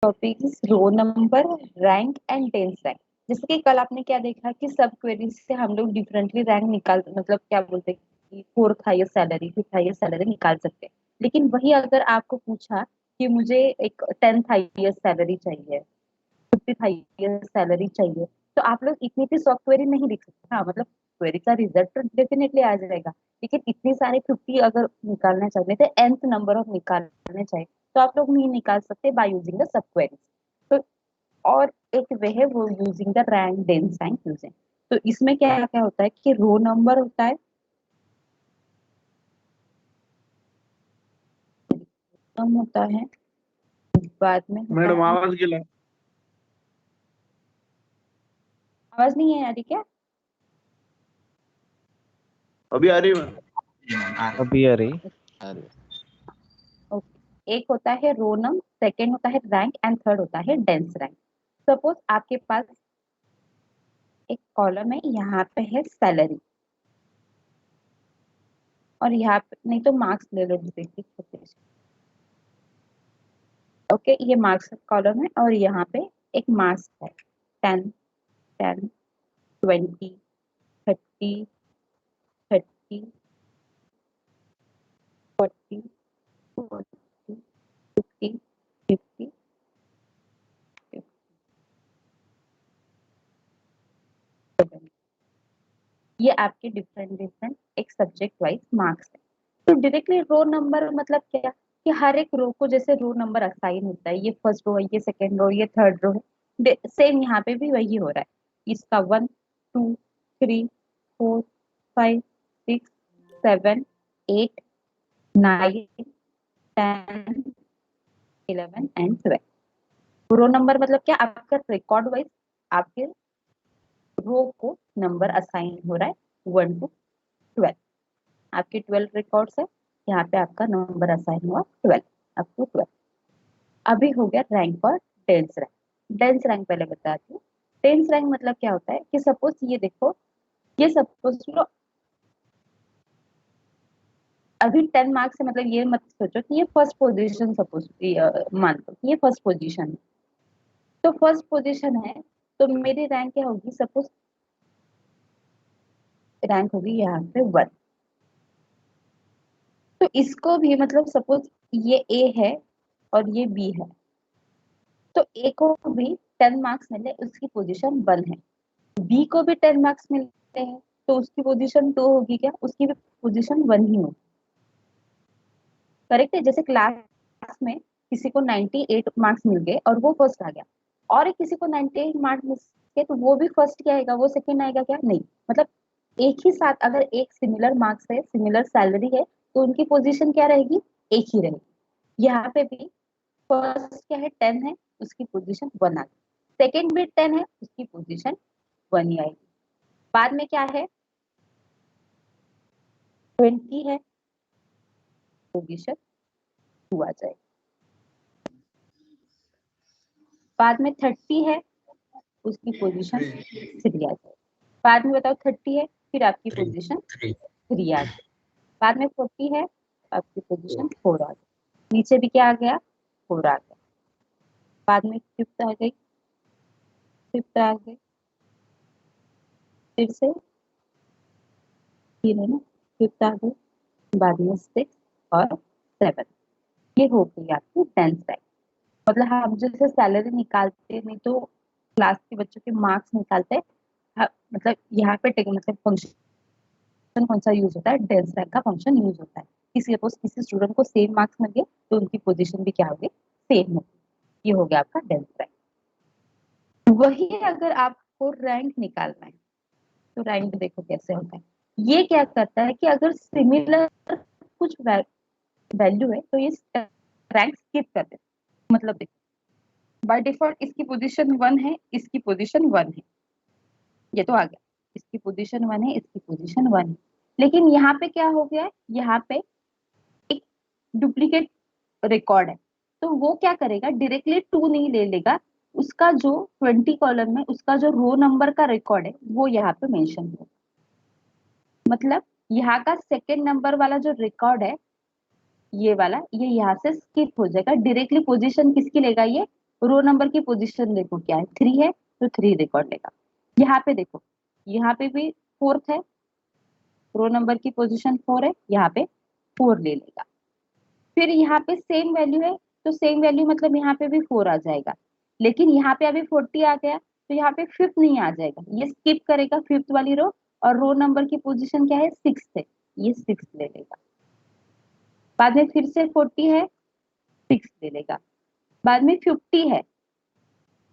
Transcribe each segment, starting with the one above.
Topic is row number, rank and dense rank. जैसे कि कल आपने क्या देखा कि सब क्वेरीज से हम लोग डिफरेंटली रैंक निकाल, मतलब क्या बोलते हैं कि fourth highest salary, fifth highest salary निकाल सकते हैं। लेकिन वही अगर आपको पूछा कि मुझे एक टेंथ हाईएस्ट सैलरी चाहिए, फिफ्थ हाईएस्ट सैलरी चाहिए, तो आप लोग इतनी सी सॉफ्ट क्वेरी नहीं लिख सकते। हाँ मतलब क्वेरी का रिजल्ट तो डेफिनेटली आ जाएगा, लेकिन इतनी सारे 50 अगर निकालना चाहते थे, nth नंबर ऑफ निकालने चाहिए, तो आप लोग नहीं निकाल सकते bye using the sub query. तो और एक वे है वो using the rank dense rank using. तो इसमें क्या क्या होता है कि रो नंबर होता है, कम होता है, बाद में होता मैडम है। आवाज गेला. आवाज नहीं है आ रही क्या? अभी आ रही है मैम. अभी आ रही। ओके, एक होता है रो नंबर, सेकेंड होता है रैंक एंड थर्ड होता है डेंस रैंक। सपोज आपके पास एक कॉलम है, यहाँ पे है सैलरी, और यहाँ पे नहीं तो मार्क्स ले लो देखिए छोटे से। ओके, ये मार्क्स कॉलम है और यहाँ पे एक मार्क्स है 10, 10, 20, 30, 30, 40, 40, 50, 50, 70। ये आपके डिफरेंट डिफरेंट एक सब्जेक्ट वाइज मार्क्स है। तो डायरेक्टली रो नंबर मतलब क्या कि हर एक रो को जैसे रो नंबर असाइन होता है, ये फर्स्ट रो है, ये सेकंड रो, ये थर्ड रो है, सेम यहाँ पे भी वही हो रहा है। इसका 1, 2, 3, 4, 5, 6, 7, 8, 9, 10, 11 एंड 12। रो नंबर मतलब क्या, आपका रिकॉर्ड वाइज आपके रो को नंबर असाइन हो रहा है 1 to 12। आपके 12 रिकॉर्ड्स है, यहाँ पे आपका नंबर असाइन हुआ 12, अप टू 12। अभी हो गया रैंक और डेंस रैंक। डेंस रैंक पहले बताती हूँ। डेंस रैंक मतलब क्या होता है कि सपोज ये देखो, ये सपोज लो अभी 10 मार्क्स है, मतलब ये मत सोचो कि ये फर्स्ट पोजीशन, सपोज मान लो कि ये फर्स्ट पोजीशन है, तो फर्स्ट पोजीशन है, तो मेरी रैंक क्या होगी, सपोज रैंक होगी यहाँ पे 1। तो इसको भी मतलब सपोज ये ए है और ये बी है, तो ए को भी 10 मार्क्स मिले, उसकी पोजीशन 1 है। बी को भी 10 मार्क्स मिलते हैं, तो उसकी पोजीशन 2 होगी, क्या उसकी भी पोजीशन 1 ही होगी। करेक्ट है। जैसे क्लास में किसी को 98 मार्क्स मिल गए और वो फर्स्ट आ गया, और किसी को 98 मार्क्स मिल गए तो वो भी फर्स्ट क्या आएगा, वो सेकंड आएगा क्या, नहीं। मतलब एक ही साथ अगर एक सिमिलर मार्क्स है, सिमिलर सैलरी है, तो उनकी पोजीशन क्या रहेगी, एक ही रहेगी। यहाँ पे भी फर्स्ट क्या है, 10 है, उसकी पोजीशन 1 आ गई। सेकंड भी 10 है, उसकी पोजीशन 1 ही आएगी। बाद में क्या है, 20 है, पोजीशन 2 आ जाएगी। बाद में 30 है, उसकी पोजीशन 3 आ जाएगी। बाद में बताओ 30 है, फिर आपकी पोजीशन 3 आ गई। बाद में 40 है, आपकी पोजीशन 4 आ गई। नीचे भी क्या आ गया, 4 आ गया। बाद में फिफ्थ आ गई, फिफ्थ आ गई, फिर से 3 है ना, फिफ्थ आ गई, बाद में 6 और 7। ये हो गई आपकी 10th रैंक। मतलब हम जैसे सैलरी निकालते नहीं तो क्लास के बच्चों के मार्क्स निकालते हैं, मतलब यहाँ पे मतलब फंक्शन कौन सा यूज होता है, डेंस रैंक का फंक्शन यूज होता है। किसी सपोज किसी स्टूडेंट को सेम मार्क्स मिल गए, तो उनकी पोजीशन भी क्या होगी, सेम होगी। ये हो गया आपका डेंस रैंक। वही अगर आपको रैंक निकालना है, तो रैंक देखो कैसे होता है। ये क्या करता है कि अगर सिमिलर कुछ वैल्यू है, तो ये रैंक स्किप कर देता है। मतलब देखो, बाय डिफॉल्ट इसकी पोजीशन 1 है, इसकी पोजीशन 1 है, ये तो आ गया। इसकी पोजीशन 1 है, इसकी पोजीशन 1 है। लेकिन यहाँ पे क्या हो गया है, यहाँ पे एक डुप्लीकेट रिकॉर्ड है, तो वो क्या करेगा, डायरेक्टली 2 नहीं ले लेगा, उसका जो 20 कॉलम में उसका जो रो नंबर का रिकॉर्ड है वो यहाँ पे मेंशन होगा। मतलब यहाँ का सेकेंड नंबर वाला जो रिकॉर्ड है, ये वाला, ये यहाँ से स्किप हो जाएगा, डायरेक्टली पोजीशन किसकी लेगा, ये रो नंबर की पोजीशन देखो क्या है, 3 है तो 3 रिकॉर्ड लेगा। यहाँ पे देखो, यहाँ पे भी 4th है, रो नंबर की पोजीशन 4 है, यहाँ पे 4 ले लेगा। फिर यहाँ पे सेम वैल्यू है तो सेम वैल्यू मतलब यहाँ पे भी 4 आ जाएगा, लेकिन यहाँ पे अभी 40 आ गया तो यहाँ पे 5th नहीं आ जाएगा, ये स्किप करेगा 5th वाली रो। और रो नंबर की पोजीशन क्या है, 6 है, ये 6 ले लेगा। बाद में फिर से 40 है, 6 ले लेगा। बाद में 50 है,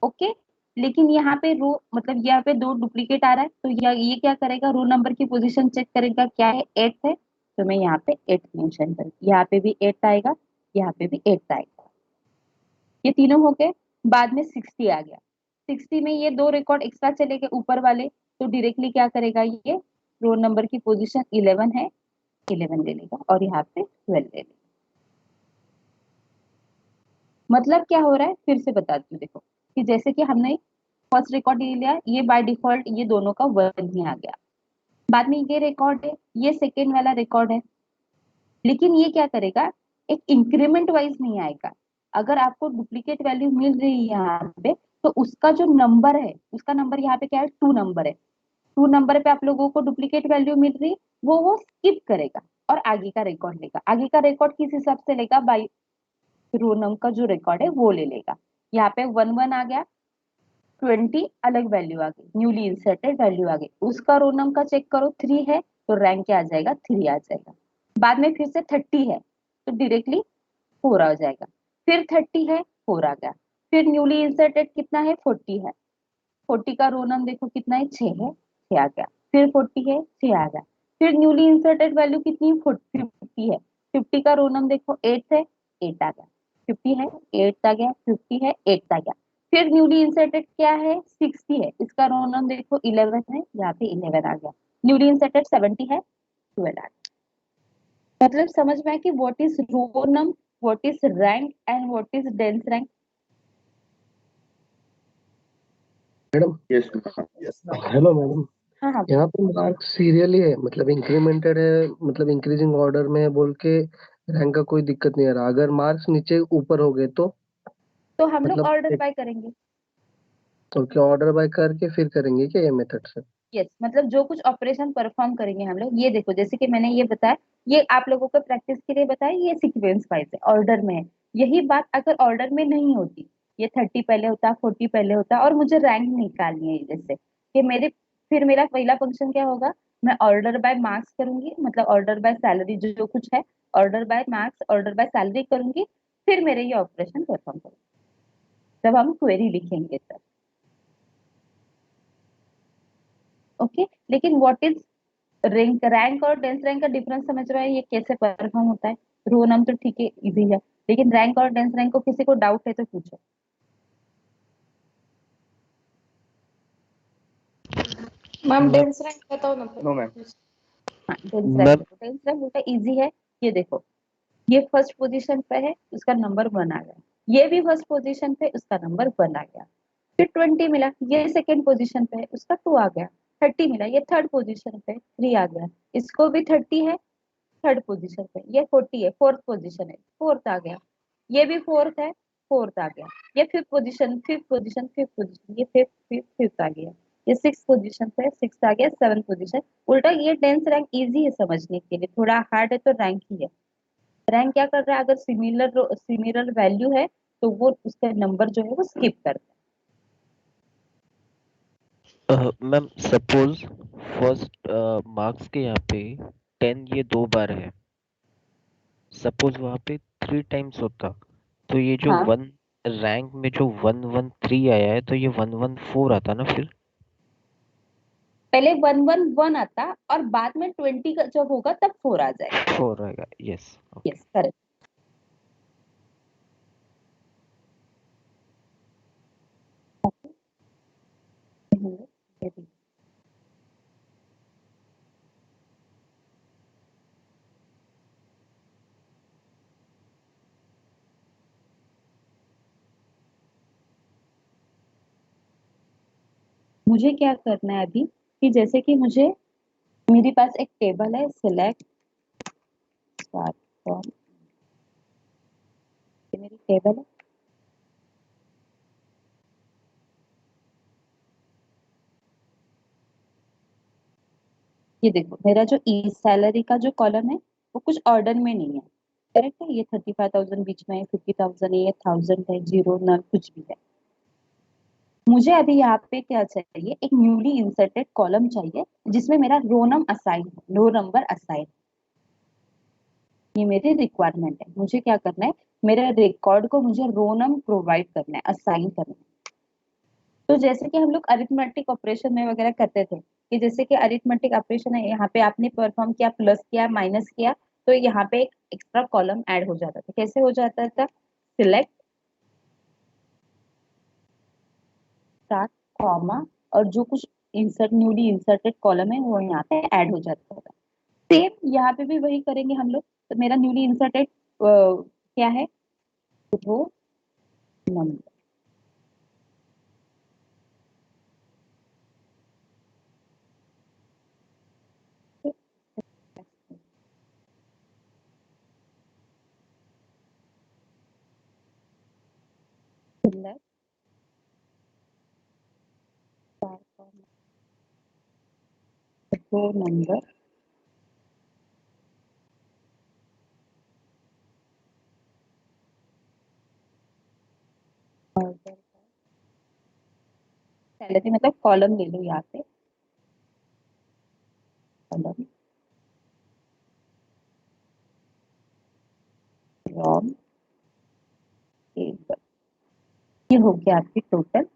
ओके, लेकिन यहाँ पे रो मतलब यहाँ पे 2 डुप्लीकेट आ रहा है तो ये क्या करेगा, रो नंबर की पोजीशन चेक करेगा, क्या है 8 है तो मैं यहाँ पे 8 मेंशन करूँ, यहाँ पे भी 8 आएगा, यहाँ पे भी 8 आएगा। ये तीनों हो गए। बाद में 60 आ गया, 60 में ये 2 रिकॉर्ड एक्स्ट्रा चले गए ऊपर वाले, तो डायरेक्टली क्या करेगा, ये रो नंबर की पोजीशन 11 है, 11 ले लेगा और यहाँ पे 12 ले लेगा। मतलब क्या हो रहा है, फिर से बताती हूँ देखो, कि जैसे कि हमने फर्स्ट रिकॉर्ड ले लिया, ये बाय डिफॉल्ट ये दोनों का 1 ही आ गया। बाद में ये रिकॉर्ड है, ये सेकेंड वाला रिकॉर्ड है, लेकिन ये क्या करेगा, एक इंक्रीमेंट वाइज नहीं आएगा। अगर आपको डुप्लीकेट वैल्यू मिल रही है यहाँ पे, तो उसका जो नंबर है, उसका नंबर यहाँ पे क्या है, 2 नंबर है, 2 नंबर पे आप लोगों को डुप्लीकेट वैल्यू मिल रही, वो स्किप करेगा और आगे का रिकॉर्ड लेगा। आगे का रिकॉर्ड किस हिसाब से लेगा, बाई रो नंबर का जो रिकॉर्ड है वो ले लेगा। यहाँ पे 1 आ गया, 20 अलग वैल्यू आ गई, न्यूली इंसर्टेड वैल्यू आ गई, उसका रो नंबर का चेक करो, 3 है तो रैंक क्या आ जाएगा, 3 आ जाएगा। बाद में फिर से 30 है तो डायरेक्टली 4 आ जाएगा, फिर 30 है 4 आ गया, फिर न्यूली इंसर्टेड कितना है, 40 है, 40 का रो नंबर देखो कितना है, 6 है, 6 आ गया, फिर 40 है, 6 आ गया, फिर न्यूली इंसर्टेड वैल्यू कितनी है, 50 है, 50 का रो नंबर देखो 8 है, 8 आ गया, 50 है 8 आ गया, 50 है 8 आ गया, फिर न्यूली इंसर्टेड क्या है, 60 है, इसका रो नंबर देखो 11 है, यहाँ पे 11 आ गया, न्यूली इंसर्टेड 70 है, 12 आ गया। मतलब समझ में आया कि what is row number, what is rank and what is dense rank. Madam yes hello madam, हाँ हाँ, यहाँ पे मार्क सीरियली है, मतलब इंक्रीमेंटेड है, मतलब इंक्रीजिंग ऑर्डर में है बोल के रैंक का कोई दिक्कत नहीं आ रहा। अगर मार्क्स नीचे ऊपर हो गए तो हम लोग मतलब ऑर्डर बाय करेंगे। तो क्या ऑर्डर बाय करके फिर करेंगे क्या ये मेथड से? यस, मतलब जो कुछ ऑपरेशन परफॉर्म करेंगे हम लोग, ये देखो जैसे कि मैंने ये बताया, ये आप लोगों को प्रैक्टिस के लिए बताया, ये सीक्वेंस वाइज है, ऑर्डर में है। यही बात अगर ऑर्डर में नहीं होती, ये 30 पहले होता, 40 पहले होता, और मुझे रैंक निकालनी है जैसे कि मेरे, फिर मेरा पहला फंक्शन क्या होगा, मैं ऑर्डर बाय मार्क्स करूंगी, मतलब ऑर्डर बाय सैलरी जो कुछ है, order by marks, order by salary करूंगी, फिर मेरे ये ऑपरेशन परफॉर्म करूंगी, तब हम क्वेरी लिखेंगे तब। ओके, लेकिन व्हाट इज रैंक और डेंस रैंक का डिफरेंस समझ रहा है, ये कैसे परफॉर्म होता है। रो नम तो ठीक है, इजी है, लेकिन रैंक और डेंस रैंक को किसी को डाउट है तो पूछो। मैम डेंस रैंक बताओ ना नो मैम। हाँ, डेंस मैम रैंक देखो, डेंस रैंक उल्टा इजी है। ये देखो, ये फर्स्ट पोजीशन पे है, उसका नंबर 1 आ गया, ये भी फर्स्ट पोजीशन पे, उसका नंबर 1 आ गया, फिर 20 मिला, ये सेकंड पोजीशन पे है, उसका 2 आ गया, 30 मिला, ये थर्ड पोजीशन पे 3 आ गया, इसको भी 30 है, थर्ड पोजीशन पे, ये 40 है, फोर्थ पोजीशन है, फोर्थ आ गया, ये भी फोर्थ है, फोर्थ आ गया, ये fifth position, fifth position, fifth position, ये फिफ्थ फिफ्थ फिफ्थ आ गया, ये सिक्स पोजीशन पे, सिक्स आ गया, सेवन पोजीशन। उल्टा ये टेंस रैंक इजी है समझने के लिए, थोड़ा हार्ड है तो रैंक ही है। रैंक क्या कर रहा है, अगर सिमिलर वैल्यू है तो वो उसका नंबर जो है वो स्किप करता मैम सपोज फर्स्ट मार्क्स के यहाँ पे 10 ये 2 बार है, सपोज वहाँ पे 3 टाइम्स होता तो ये है। जो हाँ, 1 रैंक में जो 113 आया है तो ये 114 आता ना फिर। पहले 111 आता और बाद में 20 का जब होगा तब 4 आ जाएगा। 4 आएगा, यस। Yes, correct. मुझे क्या करना है अभी, कि जैसे कि मुझे, मेरे पास एक टेबल है, सिलेक्ट स्टार्ट फ्रॉम, ये मेरी टेबल है, ये देखो मेरा जो ई सैलरी का जो कॉलम है वो कुछ ऑर्डर में नहीं है, करेक्ट है। ये 35,000 बीच में है, 50,000 है, ये 1000 है, जीरो नल कुछ भी है। मुझे अभी यहाँ पे क्या चाहिए, एक न्यूली इंसर्टेड कॉलम चाहिए जिसमें मेरा रो नंबर असाइन। ये मेरी रिक्वायरमेंट है। मुझे क्या करना है, मेरे रिकॉर्ड को मुझे रो नंबर प्रोवाइड करना है, असाइन करना है। तो जैसे कि हम लोग अरिथमेटिक ऑपरेशन में वगैरह करते थे कि जैसे कि अरिथमेटिक ऑपरेशन है, यहाँ पे आपने परफॉर्म किया, प्लस किया, माइनस किया, तो यहाँ पे एक एक्स्ट्रा कॉलम ऐड हो जाता था। कैसे हो जाता था, सिलेक्ट स्टार्ट कॉमा और जो कुछ इंसर्ट न्यूली इंसर्टेड कॉलम है वो यहाँ पे ऐड हो जाता था। सेम यहाँ पे भी वही करेंगे हम लोग। तो मेरा न्यूली इंसर्टेड क्या है, row number. Select row number order salary, मतलब कॉलम ले लो यहाँ पे, कॉलम फ्रॉम टेबल। ये हो गया आपकी टोटल।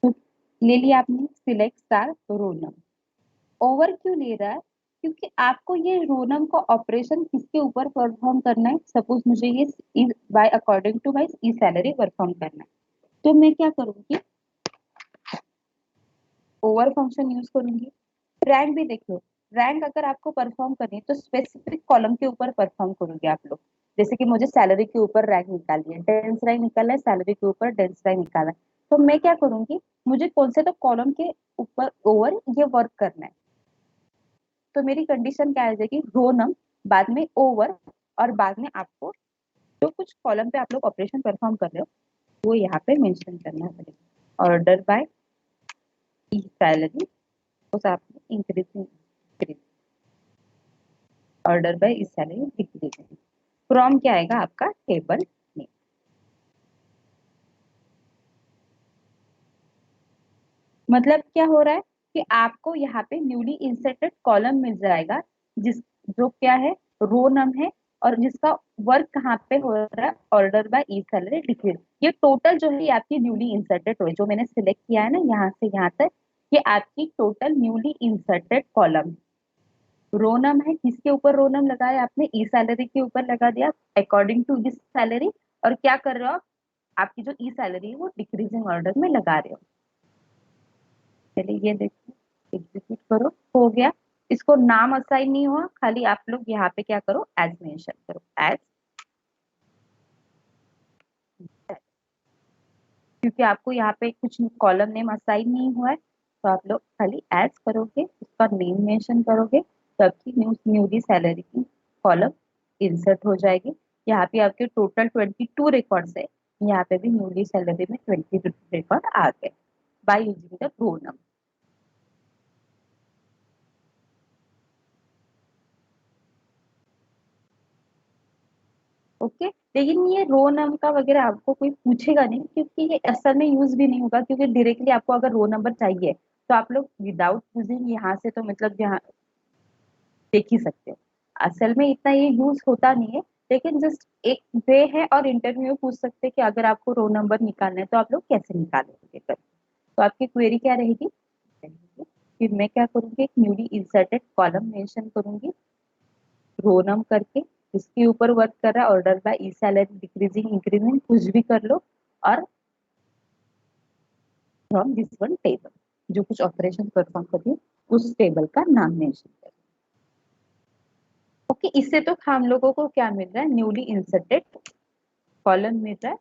तो ले लिया आपने select star row number. Over क्यों ले रहा है, क्योंकि आपको ये रो नंबर का ऑपरेशन किसके ऊपर परफॉर्म करना है। सपोज मुझे ये बाय अकॉर्डिंग टू माय ई सैलरी परफॉर्म करना है, तो मैं क्या करूंगी, ओवर फंक्शन यूज करूंगी। रैंक भी देख लो, रैंक अगर आपको परफॉर्म करनी है तो स्पेसिफिक कॉलम के ऊपर परफॉर्म करोगे आप लोग। जैसे कि मुझे सैलरी के ऊपर रैंक निकालनी है, डेंस रैंक निकालना है, सैलरी के ऊपर डेंस रैंक निकालना है, तो मैं क्या करूंगी, मुझे कौन से तो कॉलम के ऊपर ओवर ये वर्क करना है। तो मेरी कंडीशन क्या आ जाएगी, रो नम बाद में ओवर और बाद में आपको जो कुछ कॉलम पे आप लोग ऑपरेशन परफॉर्म कर रहे हो वो यहाँ पे मेंशन करना पड़ेगा। ऑर्डर बाय ई सैलरी, उस आपने increasing, order by E salary decreasing. From क्या आएगा आपका टेबल नेम। मतलब क्या हो रहा है कि आपको यहाँ पे न्यूली इंसर्टेड कॉलम मिल जाएगा जिस जो क्या है, रो नम है, और जिसका वर्क कहाँ पे हो रहा है, order by E salary decrease. ये टोटल जो है ये आपकी न्यूली इंसर्टेड हो, जो मैंने सिलेक्ट किया है ना यहाँ से यहाँ तक, ये आपकी total newly inserted column. Roman है, किसके ऊपर रोनम लगाया आपने, ई सैलरी के ऊपर लगा दिया अकॉर्डिंग टू दिस सैलरी। और क्या कर रहे हो आप, आपकी जो ई सैलरी है वो डिक्रीजिंग ऑर्डर में लगा रहे हो। चलिए ये देखो, एग्जीक्यूट करो, हो गया। इसको नाम असाइन नहीं हुआ, खाली आप लोग यहाँ पे क्या करो, एज मेंशन करो, एज, क्योंकि आपको यहाँ पे कुछ कॉलम नेम असाइन नहीं हुआ है, तो आप लोग खाली एज करोगे, उसका नेम मेंशन करोगे, तभी न्यूली सैलरी की कॉलम इंसर्ट हो जाएगी। यहाँ पे आपके टोटल 22 रिकॉर्ड्स है, यहाँ पे भी न्यूली सैलरी में 22 रिकॉर्ड आ गए by using the row number. Okay, लेकिन ये रो नंबर का वगैरह आपको कोई पूछेगा नहीं, क्योंकि ये असल में यूज भी नहीं होगा, क्योंकि डायरेक्टली आपको अगर रो नंबर चाहिए तो आप लोग विदाउट यूजिंग यहाँ से तो मतलब यहाँ देख ही सकते हो। असल में इतना ये यूज होता नहीं है, लेकिन जस्ट एक वे है, और इंटरव्यू में पूछ सकते हैं कि अगर आपको रो नंबर निकालना है तो आप लोग कैसे निकालोगे कर। तो आपकी क्वेरी क्या रहेगी, फिर मैं क्या करूंगी, एक न्यूली इंसर्टेड कॉलम मेंशन करूंगी रो नम करके, इसके ऊपर वर्क कर रहा है order by E salary decreasing increasing कुछ भी कर लो, और फ्रॉम दिस वन टेबल जो कुछ ऑपरेशन परफॉर्म कर रही हूँ उस टेबल का नाम मेंशन कर। ओके, इससे तो हम लोगों को क्या मिल रहा है, न्यूली इंसर्टेड कॉलम मिल रहा है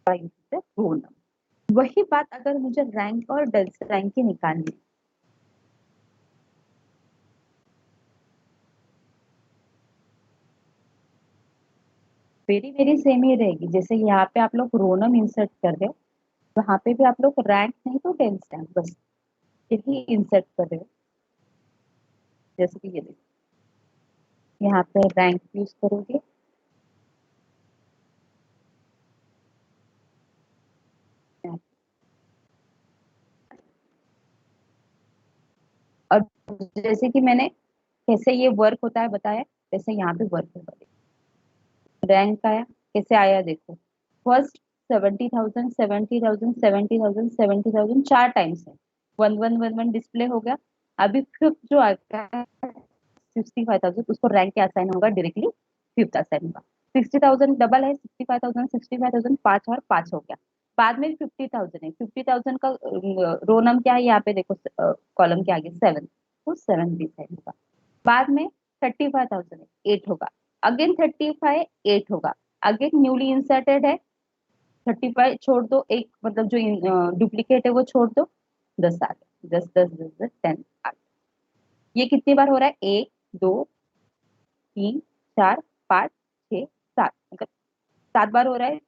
बाय द रो नंबर। वही बात अगर मुझे रैंक और डेल्स रैंक की निकालनी है, वेरी वेरी सेम ही रहेगी। जैसे यहाँ पे आप लोग रोनम इंसर्ट कर रहे हो, वहां पे भी आप लोग रैंक नहीं तो डेल्स रैंक बस यही इंसर्ट कर रहे हो। जैसे कि ये देखो यहाँ पे रैंक यूज करोगे, और जैसे कि मैंने कैसे ये वर्क होता है बताया, वैसे यहाँ पे वर्क होगा। रैंक आया, कैसे आया देखो, फर्स्ट 70,000 70,000 70,000 70,000 चार टाइम्स है, 1111 डिस्प्ले हो गया। अभी फिफ्थ जो आएगा 65,000, उसको रैंक क्या असाइन होगा, डायरेक्टली फिफ्थ असाइन होगा। 60,000 डबल है, 65,000 65,000 पांच और पांच हो गया। बाद में 50,000 है, 50,000 का रो नंबर क्या है यहाँ पे देखो, कॉलम के आगे 7, तो 7 भी असाइन होगा। बाद में 35,000 है, 8 होगा। अगेन 35 8 होगा। अगेन न्यूली इंसर्टेड है, 35 छोड़ दो, एक मतलब जो डुप्लीकेट है वो छोड़ दो, 10 आ गया, 10 10 10 10 10 आ गया। ये कितनी बार हो रहा है, 1 2 3 4 5 6 7, मतलब 7 बार हो रहा है।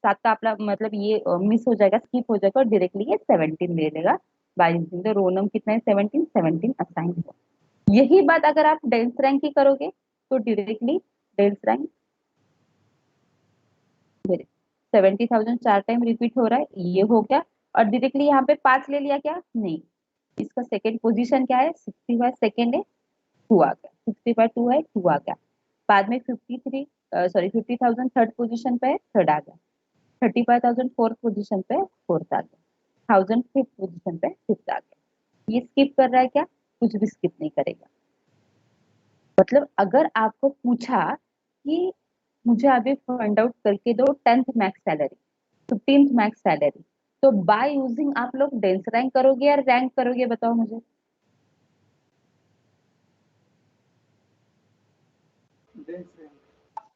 7 का अपना मतलब ये मिस हो जाएगा, स्किप हो जाएगा और डायरेक्टली ये 17 दे देगा। By using the row number कितना है, 17 17 असाइन हुआ। यही बात अगर आप डेंस रैंक की करोगे तो डायरेक्टली डेंस रैंक 70,000 चार टाइम रिपीट हो रहा है, ये हो गया। और डायरेक्टली यहाँ पे 5 ले लिया क्या, नहीं, इसका सेकंड पोजीशन क्या है, 65 सेकंड है, 2 आ गया, 65 2 है, 2 आ गया। बाद में 50,000 थर्ड पोजीशन पे है, थर्ड आ गया। 35,000 फोर्थ पोजीशन पे, फोर्थ आ गया। 1,000 फिफ्थ पोजीशन पे, फिफ्थ आ गया। ये स्किप कर रहा है क्या, कुछ भी स्किप नहीं करेगा। मतलब अगर आपको पूछा कि मुझे अभी फाइंड आउट करके दो 10th max salary, 15th max salary, तो बाय यूजिंग आप लोग डेंस रैंक करोगे या रैंक करोगे, बताओ मुझे।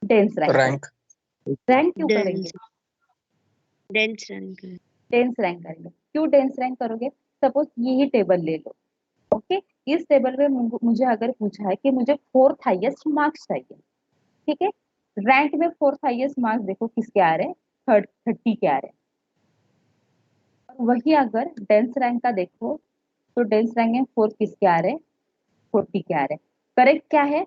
डेंस रैंक रैंक रैंक क्यों करेंगे, डेंस रैंक डेंस रैंक करेंगे। क्यों डेंस रैंक करोगे, सपोज यही टेबल ले लो, ओके। इस टेबल में मुझे अगर पूछा है कि मुझे फोर्थ हाईएस्ट मार्क्स चाहिए, ठीक है। रैंक में फोर्थ हाईएस्ट मार्क्स देखो किसके आ रहे हैं, 30 के आ रहे हैं। वही अगर डेंस रैंक का देखो तो डेंस रैंक में फोर्थ किसके आ रहे हैं, 40 के आ रहे हैं। करेक्ट क्या है,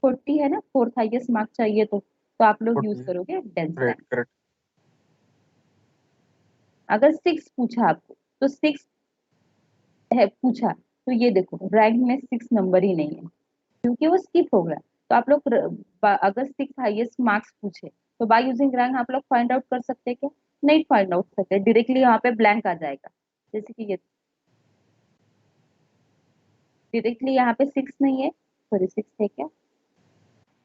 40 है ना, फोर्थ हाईएस्ट मार्क चाहिए तो आप लोग यूज करोगे डेंस रैंक। करेक्ट। अगर 6 पूछा आपको तो 6 है पूछा, तो ये देखो रैंक में 6 नंबर ही नहीं है क्योंकि वो स्किप हो गया। तो आप लोग अगर 6 हाईएस्ट मार्क्स पूछे तो बाय यूजिंग रैंक आप लोग फाइंड आउट कर सकते हैं क्या, नहीं फाइंड आउट सकते, डायरेक्टली यहाँ पे ब्लैंक आ जाएगा। जैसे कि ये डायरेक्टली यहाँ पे 6 नहीं है, सॉरी 6 है क्या,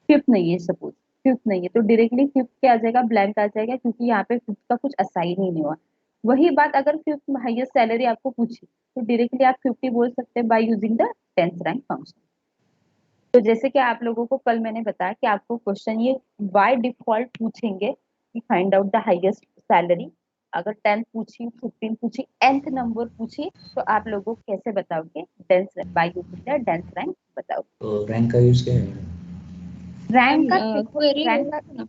फिफ्थ नहीं है, सपोज फिफ्थ नहीं है तो डायरेक्टली फिफ्थ क्या आ जाएगा, ब्लैंक आ जाएगा, क्योंकि यहाँ पे फिफ्थ का कुछ असाइन ही नहीं हुआ। वही बात अगर फिफ्थ हाईएस्ट सैलरी आपको पूछी तो डायरेक्टली आप 50 बोल सकते हैं bye using the tenth rank function. तो जैसे कि आप लोगों को कल मैंने बताया कि आपको क्वेश्चन ये बाय डिफॉल्ट पूछेंगे कि find out the highest salary. अगर 10 पूछी, 15 पूछी, nth नंबर पूछी तो आप लोगों को कैसे बताओगे, dense bye using the dense rank बताओ। तो रैंक का यूज क्या है? रैंक का देखो, क्वेरी रैंक का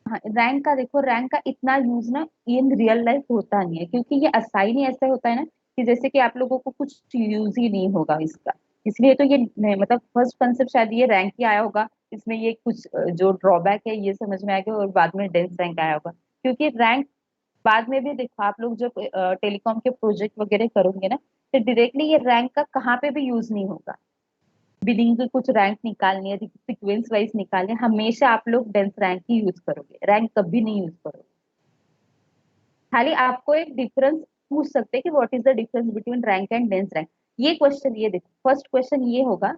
हाँ, रैंक का देखो, रैंक का इतना यूज ना इन रियल लाइफ होता नहीं है, क्योंकि ये असाइन ही ऐसा होता है ना कि जैसे कि आप लोगों को कुछ यूज ही नहीं होगा इसका। इसलिए तो ये मतलब फर्स्ट कंसेप्ट शायद ये रैंक ही आया होगा, इसमें ये कुछ जो ड्रॉबैक है ये समझ में आएगा, और बाद में डेंस रैंक आया होगा। क्योंकि रैंक बाद में भी देखो, आप लोग जब टेलीकॉम के प्रोजेक्ट वगैरह करोगे ना, तो डायरेक्टली ये रैंक का कहाँ पे भी यूज नहीं होगा। बिलिंग के कुछ रैंक निकालनी है, सीक्वेंस वाइज निकालने, हमेशा आप लोग डेंस रैंक ही यूज करोगे, रैंक कभी नहीं यूज करोगे। खाली आपको एक डिफरेंस पूछ सकते हैं कि what is the difference between rank and dense rank. ये क्वेश्चन, ये देखो फर्स्ट क्वेश्चन ये होगा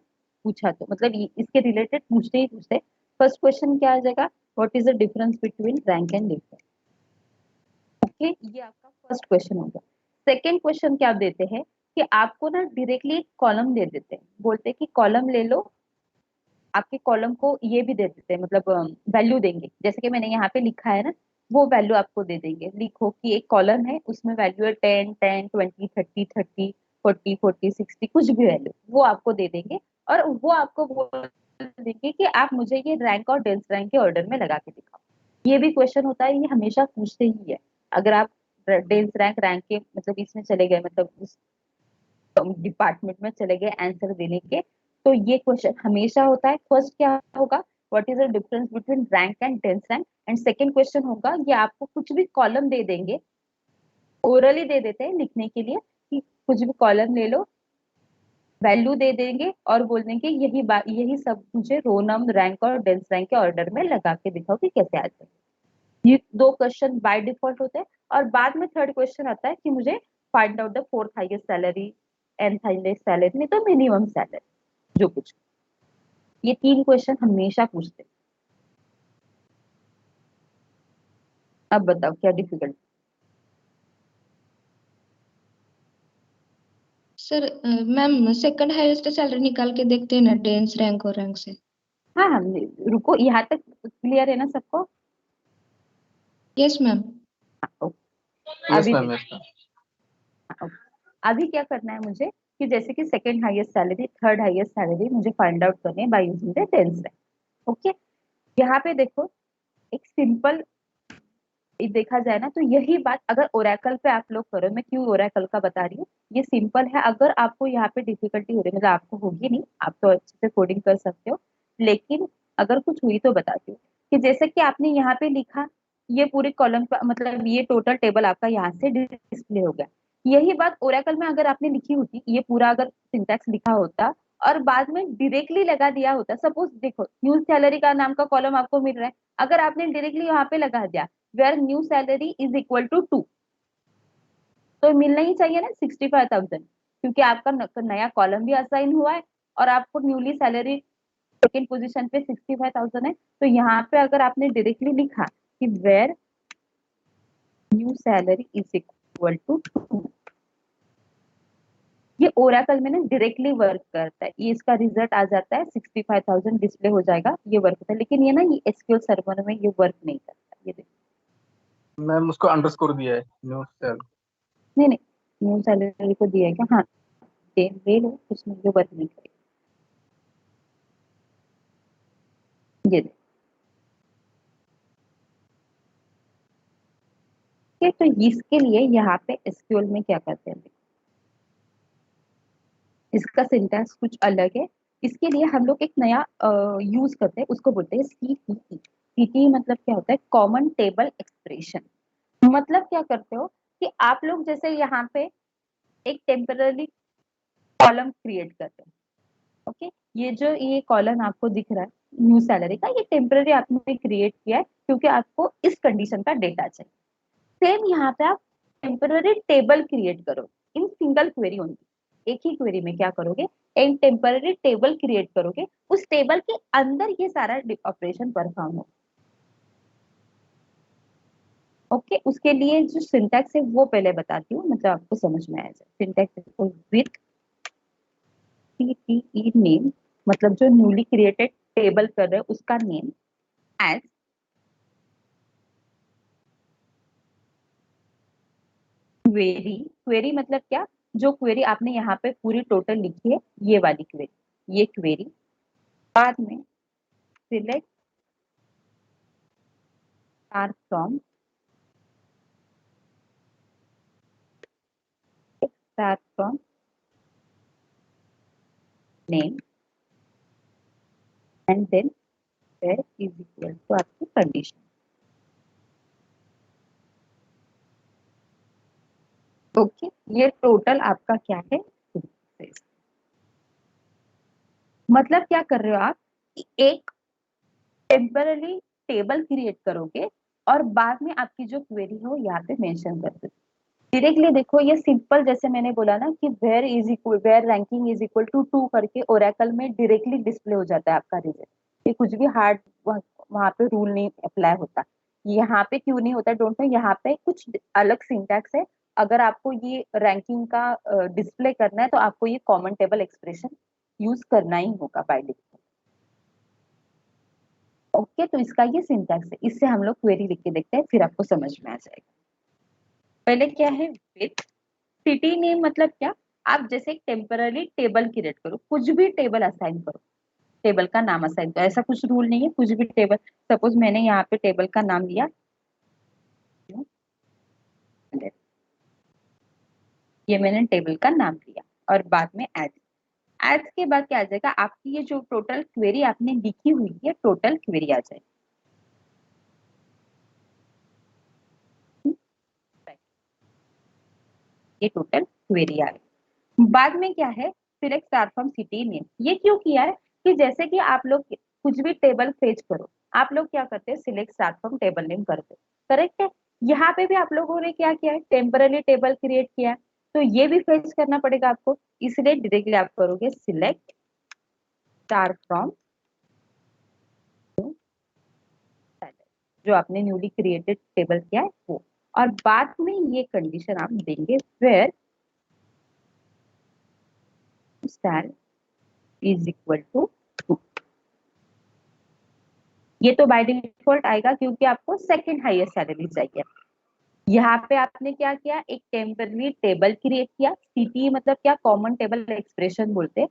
पूछा तो मतलब इसके रिलेटेड पूछते ही पूछते फर्स्ट क्वेश्चन क्या आ जाएगा, what is the difference between rank and dense rank. Okay, ये आपका फर्स्ट क्वेश्चन होगा। सेकेंड क्वेश्चन क्या देते हैं कि आपको ना डायरेक्टली एक कॉलम दे देते हैं, बोलते हैं कि कॉलम ले लो, आपके कॉलम को ये भी दे देते हैं, मतलब वैल्यू देंगे, जैसे कि मैंने यहाँ पे लिखा है ना, वो वैल्यू आपको दे देंगे। लिखो कि एक कॉलम है, उसमें वैल्यू है 10 10 20 30 30 40 40 60, कुछ भी वैल्यू वो आपको दे देंगे। और वो आपको बोल देंगे कि आप मुझे ये रैंक और डेंस रैंक के ऑर्डर में लगा के दिखाओ। ये भी क्वेश्चन होता है, ये हमेशा पूछते ही है। अगर आप डेंस रैंक रैंक के मतलब इसमें चले गए, मतलब डिपार्टमेंट में चले गए आंसर देने के, तो ये क्वेश्चन हमेशा होता है। फर्स्ट क्या होगा, what is the difference between rank and dense rank, and second question होगा, ये आपको कुछ भी कॉलम दे देंगे, ओरली दे देते हैं लिखने के लिए कि कुछ भी कॉलम ले लो, वैल्यू दे देंगे और बोल देंगे यही सब मुझे रो नंबर, रैंक और डेंस रैंक के ऑर्डर में लगा के दिखाओ कि कैसे आते हैं। ये दो क्वेश्चन बाय डिफॉल्ट होते हैं, और बाद में थर्ड क्वेश्चन आता है कि मुझे find out the fourth highest salary, and highest salary, नहीं तो मिनिमम सैलरी, जो कुछ। ये तीन क्वेश्चन हमेशा पूछते हैं। अब बताओ क्या difficult. Sir ma'am second highest salary निकाल के देखते हैं ना डेंस रैंक और रैंक से। हाँ हाँ, रुको, यहाँ तक क्लियर है ना सबको? Yes ma'am. अभी अभी क्या करना है मुझे कि जैसे कि second highest salary, third highest salary मुझे फाइंड आउट करनी है by using the dense rank. Okay, यहाँ पे देखो एक सिंपल देखा जाए ना, तो यही बात अगर ओरेकल पे आप लोग करो, मैं क्यों ओरेकल का बता रही हूँ, ये सिंपल है। अगर आपको यहाँ पे डिफिकल्टी हो रही है, मतलब आपको होगी नहीं, आप तो अच्छे से कोडिंग कर सकते हो, लेकिन अगर कुछ हुई तो बताती हूँ कि जैसे कि आपने यहाँ पे लिखा, ये पूरे कॉलम का मतलब ये टोटल टेबल आपका यहाँ से डिस्प्ले हो गया। यही बात ओरेकल में अगर आपने लिखी होती, ये पूरा अगर सिंटैक्स लिखा होता और बाद में डायरेक्टली लगा दिया होता, सपोज देखो न्यू सैलरी का नाम का कॉलम आपको मिल रहा है, अगर आपने डायरेक्टली यहाँ पे लगा दिया where new salary is equal to 2, तो मिलना ही चाहिए ना 65,000, क्योंकि आपका नया कॉलम भी असाइन हुआ है और आपको न्यूली सैलरी सेकेंड पोजीशन पे 65,000 है। तो यहाँ पे अगर आपने डायरेक्टली लिखा कि where new salary is equal to 2, ये ओरेकल में ना डायरेक्टली वर्क करता है, ये इसका रिजल्ट आ जाता है 65,000 डिस्प्ले हो जाएगा, ये वर्क होता है। लेकिन ये ना ये एसक्यूएल सर्वर में ये वर्क नहीं करता। ये देखो मैम उसको अंडरस्कोर दिया है न्यू सेल। नहीं नहीं, न्यू सैलरी को दिया है क्या? हाँ, ले लो, उसमें ये वर्क नहीं करेगा। ये देखो, ठीक है, तो इसके लिए यहाँ पे एसक्यूएल में क्या करते हैं, इसका सिंटैक्स कुछ अलग है। इसके लिए हम लोग एक नया यूज करते हैं, उसको बोलते हैं सीटीई। सीटीई मतलब क्या होता है, कॉमन टेबल एक्सप्रेशन। मतलब क्या करते हो कि आप लोग जैसे यहाँ पे एक टेम्पररी कॉलम क्रिएट करते हैं। ओके, ये कॉलम आपको दिख रहा है न्यू सैलरी का, ये टेम्पररी आपने क्रिएट किया है क्योंकि आपको इस कंडीशन का डेटा चाहिए। सेम यहाँ पे आप टेम्पररी टेबल क्रिएट करो इन सिंगल क्वेरी ओनली। एक ही क्वेरी में क्या करोगे, एक टेम्पररी टेबल क्रिएट करोगे, उस टेबल के अंदर ये सारा ऑपरेशन परफॉर्म हो। ओके, उसके लिए जो सिंटैक्स है वो पहले बताती हूँ, मतलब आपको समझ में आ जाए। सिंटैक्स विथ सीटीई नेम, मतलब जो न्यूली क्रिएटेड टेबल कर रहे हैं उसका नेम, एज क्वेरी। क्वेरी मतलब क्या, जो क्वेरी आपने यहाँ पे पूरी टोटल लिखी है, ये वाली क्वेरी, ये क्वेरी। बाद में select star from, star from name and then where is equal to आपकी कंडीशन। ओके, ये टोटल आपका क्या है, मतलब क्या कर रहे हो आप कि एक टेम्पररी टेबल क्रिएट करोगे और बाद में आपकी जो क्वेरी है वो यहाँ पे मेंशन कर दो। डायरेक्टली देखो, ये सिंपल जैसे मैंने बोला ना कि where is equal, where ranking is equal to 2 करके ओरेकल में डायरेक्टली डिस्प्ले हो जाता है आपका रिजल्ट। ये कुछ भी हार्ड वहां पे रूल नहीं अप्लाई होता। यहाँ पे क्यों नहीं होता डोंट नो, यहाँ पे कुछ अलग सिंटैक्स है। अगर आपको ये रैंकिंग का डिस्प्ले करना है तो आपको ये कॉमन टेबल एक्सप्रेशन यूज करना ही होगा बाय डिफॉल्ट। ओके, तो इसका ये सिंटैक्स है, इससे हम लोग क्वेरी लिख के देखते हैं, फिर आपको समझ में आ जाएगा। पहले क्या है, विथ सिटी नेम मतलब क्या, आप जैसे एक टेम्पररी टेबल क्रिएट करो, कुछ भी टेबल असाइन करो, टेबल का नाम असाइन करो, ऐसा कुछ रूल नहीं है, कुछ भी टेबल। सपोज मैंने यहाँ पे टेबल का नाम लिया, ये मैंने टेबल का नाम लिया, और बाद में एड्स। एड्स के बाद क्या आ जाएगा, आपकी ये जो टोटल क्वेरी आपने लिखी हुई है टोटल क्वेरी आ जाएगी। ये टोटल क्वेरी आ गई। बाद में क्या है, select star from city name. ये क्यों किया है कि जैसे कि आप लोग कुछ भी टेबल फेच करो, आप लोग क्या करते हैं, select star from table name करते, करेक्ट है। यहाँ पे भी आप लोगों ने क्या किया है, टेम्पररी टेबल क्रिएट किया है, तो ये भी फेच करना पड़ेगा आपको, इसलिए डायरेक्टली आप करोगे सिलेक्ट स्टार फ्रॉम जो आपने न्यूली क्रिएटेड टेबल किया है वो। और बाद में ये कंडीशन आप देंगे where star is equal to 2। ये तो बाय डिफॉल्ट आएगा क्योंकि आपको सेकंड हाईएस्ट सैलरी चाहिए। यहाँ पे आपने क्या किया, एक टेम्पररी टेबल क्रिएट किया। सीटी मतलब क्या, कॉमन टेबल एक्सप्रेशन बोलते हैं।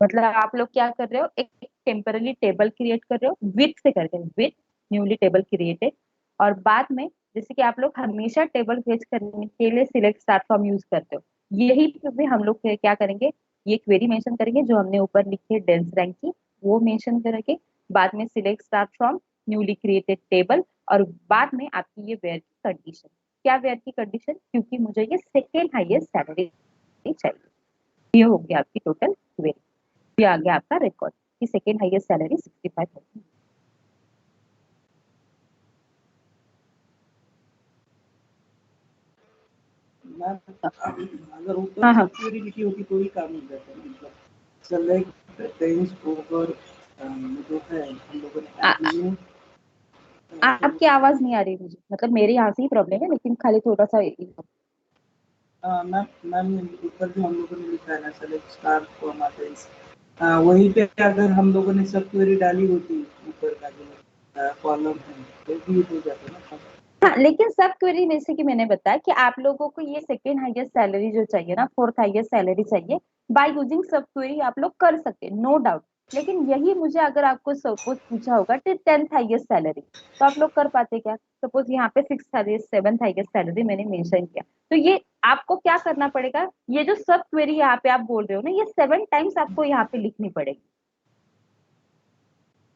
मतलब आप लोग क्या कर रहे हो, एक टेम्पररी टेबल क्रिएट कर रहे हो, विथ से करके विथ न्यूली टेबल क्रिएटेड। और बाद में जैसे कि आप लोग हमेशा टेबल फेच करने के लिए सिलेक्ट स्टार्ट फ्रॉम यूज करते हो, यही पे हम लोग क्या करेंगे, ये क्वेरी मेंशन करेंगे जो हमने ऊपर लिखी है डेंस रैंक की, वो मेंशन करके बाद में select start from newly created table. और बाद में आपकी ये वेयर की कंडीशन, क्या वेयर की कंडीशन, क्योंकि मुझे ये सेकेंड हाईएस्ट सैलरी चाहिए। ये हो गया आपकी टोटल क्वेरी। ये आ गया आपका रिकॉर्ड की सेकेंड हाईएस्ट सैलरी 65,000। मैम अगर ऊपर हाँ हाँ क्वेरी लिखी होगी तो ही काम नहीं करता, मतलब सेलेक्ट टेंस ओवर जो है हम लोगों ने आ- एडिंग आपकी आवाज नहीं आ रही मुझे, मतलब मेरे यहाँ से ही प्रॉब्लम है, लेकिन खाली थोड़ा सा मैम मैम ऊपर जो हम लोगों ने लिखा है ना सेलेक्ट स्टार कॉमा टेंस, वहीं पे अगर हम लोगों ने सब क्वेरी डाली होती ऊपर का जो कॉलम है तो भी हो जाता ना। हाँ, लेकिन सब क्वेरी में से कि मैंने बताया कि आप लोगों को ये सेकेंड हाईएस्ट सैलरी जो चाहिए ना, फोर्थ हाईएस्ट सैलरी चाहिए, बाय यूजिंग सब क्वेरी आप लोग कर सकते हैं, नो डाउट। लेकिन यही मुझे अगर आपको सपोज पूछा होगा कि 10th हाईएस्ट सैलरी, तो आप लोग कर पाते क्या। सपोज यहाँ पे 6th highest 7th highest salary मैंने मेंशन किया, तो ये आपको क्या करना पड़ेगा, ये जो सब क्वेरी यहाँ पे आप बोल रहे हो ना, ये 7 टाइम्स आपको यहाँ पे लिखनी पड़ेगी,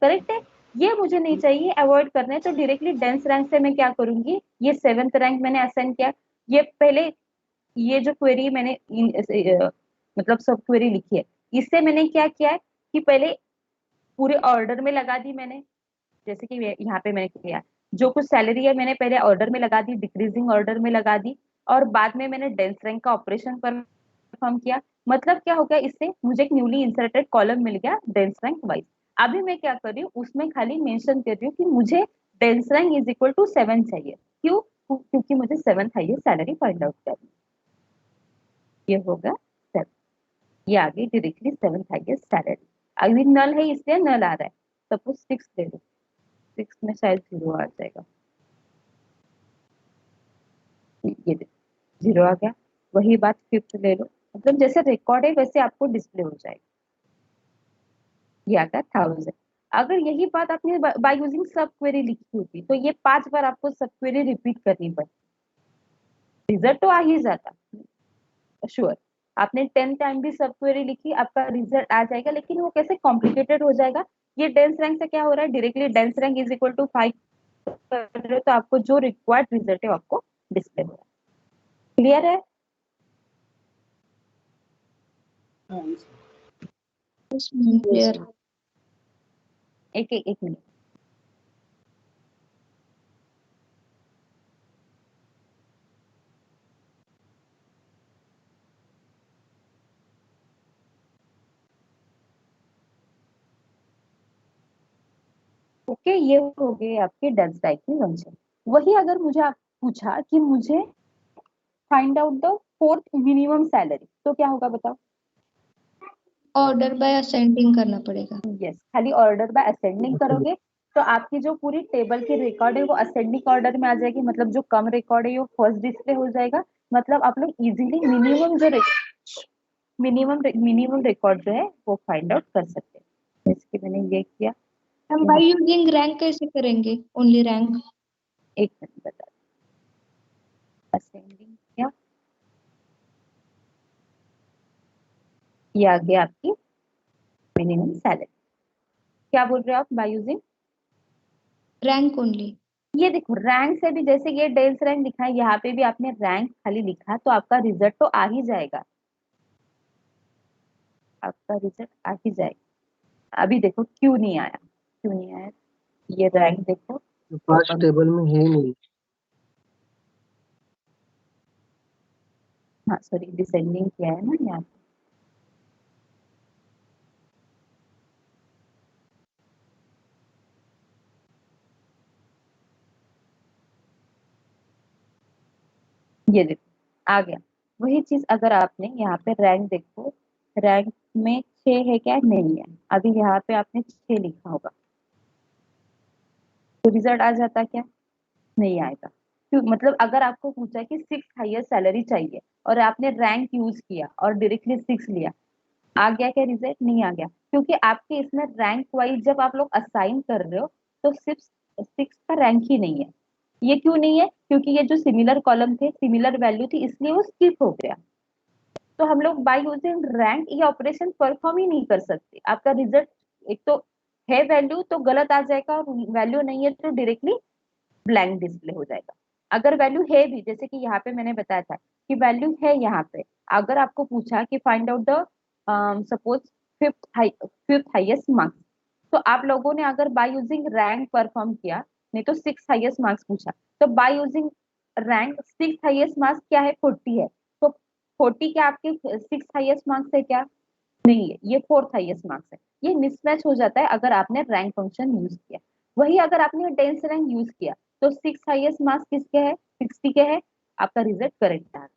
करेक्ट है। ये मुझे नहीं चाहिए, अवॉइड करना है, तो डायरेक्टली डेंस रैंक से मैं क्या करूंगी, ये 7th रैंक मैंने असाइन किया। ये पहले ये जो क्वेरी मैंने मतलब सब क्वेरी लिखी है, इससे मैंने क्या किया है कि पहले पूरे ऑर्डर में लगा दी मैंने, जैसे कि यहाँ पे मैंने किया, जो कुछ सैलरी है मैंने पहले ऑर्डर में लगा दी, डिक्रीजिंग ऑर्डर में लगा दी, और बाद में मैंने डेंस रैंक का ऑपरेशन परफॉर्म किया। मतलब क्या हो गया, इससे मुझे एक न्यूली इंसर्टेड कॉलम मिल गया डेंस रैंक वाइज। अभी मैं क्या कर रही हूँ, उसमें खाली मेंशन कर रही हूँ कि मुझे dense rank is equal to 7 चाहिए। क्यों, क्योंकि मुझे 7th highest salary find out करनी। ये होगा 7, ये आ गई डायरेक्टली 7th हाईएस्ट सैलरी। अभी नल है इसलिए नल आ रहा है। सपोज 6 ले लो, 6 में शायद 0 आ जाएगा, ये 0 आ गया। वही बात 5th ले लो, मतलब जैसे रिकॉर्ड है वैसे आपको डिस्प्ले हो जाएगा। ये आता 1000। अगर यही बात आपने बाय यूजिंग सब क्वेरी लिखी होती तो ये 5 बार आपको सब क्वेरी रिपीट करनी पड़ती, रिजल्ट तो आ ही जाता श्योर। आपने 10 टाइम भी सब क्वेरी लिखी, आपका रिजल्ट आ जाएगा, लेकिन वो कैसे कॉम्प्लिकेटेड हो जाएगा। ये डेंस रैंक से क्या हो रहा है, directly dense rank is equal to 5 कर रहे हो, तो आपको जो रिक्वायर्ड रिजल्ट है आपको डिस्प्ले हो रहा है। क्लियर है। क्लियर। एक मिनट। ओके, ये हो गए आपके डेंस डाइक की फंक्शन। वही अगर मुझे आप पूछा कि मुझे find out the fourth minimum salary, तो क्या होगा बताओ। ऑर्डर बाय असेंडिंग करना पड़ेगा। यस, खाली ऑर्डर बाय असेंडिंग करोगे तो आपकी जो पूरी टेबल की रिकॉर्ड है वो असेंडिंग ऑर्डर में आ जाएगी। मतलब जो कम रिकॉर्ड है वो फर्स्ट डिस्प्ले हो जाएगा। मतलब आप लोग इजीली मिनिमम रिकॉर्ड जो है वो फाइंड आउट कर सकते हैं। इसके मैंने ये किया। हम बाय यूजिंग रैंक कैसे करेंगे, ओनली रैंक? एक मिनट बता, असेंडिंग किया, ये आ गया आपकी मिनिमम सैलरी। क्या बोल रहे हो आप बाय यूजिंग? Rank only. ये देखो रैंक से भी, जैसे ये डेल्स रैंक लिखा है, यहाँ पे भी आपने रैंक खाली लिखा तो आपका रिजल्ट तो आ ही जाएगा, आपका रिजल्ट आ ही जाएगा। अभी देखो क्यों नहीं आया, क्यों नहीं आया, ये रैंक देखो पांच ओपन। टेबल में है ही नहीं। हाँ सॉरी, डिसेंडिंग किया है ना यहाँ पे। ये देखो आ गया वही चीज। अगर आपने यहाँ पे रैंक देखो, रैंक में 6 है क्या? नहीं है। अभी यहाँ पे आपने 6 लिखा होगा तो रिजल्ट आ जाता क्या? नहीं आएगा। क्यों? मतलब अगर आपको पूछा कि 6 हाईएस्ट सैलरी चाहिए और आपने रैंक यूज किया और डायरेक्टली 6 लिया, आ गया क्या रिजल्ट? नहीं आ गया, क्योंकि आपके इसमें रैंक वाइज जब आप लोग असाइन कर रहे हो तो सिर्फ 6 का रैंक ही नहीं है। ये क्यों नहीं है? क्योंकि ये जो सिमिलर कॉलम थे, सिमिलर वैल्यू थी, इसलिए वो स्किप हो गया। तो हम लोग बाय यूजिंग रैंक ये ऑपरेशन परफॉर्म ही नहीं कर सकते। आपका रिजल्ट एक तो है वैल्यू तो गलत आ जाएगा, और वैल्यू नहीं है तो डायरेक्टली ब्लैंक डिस्प्ले हो जाएगा। अगर वैल्यू है भी, जैसे कि यहाँ पे मैंने बताया था कि वैल्यू है यहाँ पे, अगर आपको पूछा कि find out the suppose fifth highest marks, तो आप लोगों ने अगर बाय यूजिंग रैंक परफॉर्म किया, नहीं तो 6 हाईएस्ट मार्क्स पूछा, तो by using rank 6 highest marks क्या है? 40 है। तो 40 क्या आपके 6 हाईएस्ट मार्क्स है क्या? नहीं है, ये 4th हाईएस्ट मार्क्स है। ये मिसमैच हो जाता है अगर आपने रैंक फंक्शन यूज किया। वही अगर आपने डेंस रैंक यूज किया तो 6 हाईएस्ट मार्क्स किसके है? 60 के है, आपका रिजल्ट करेक्ट है।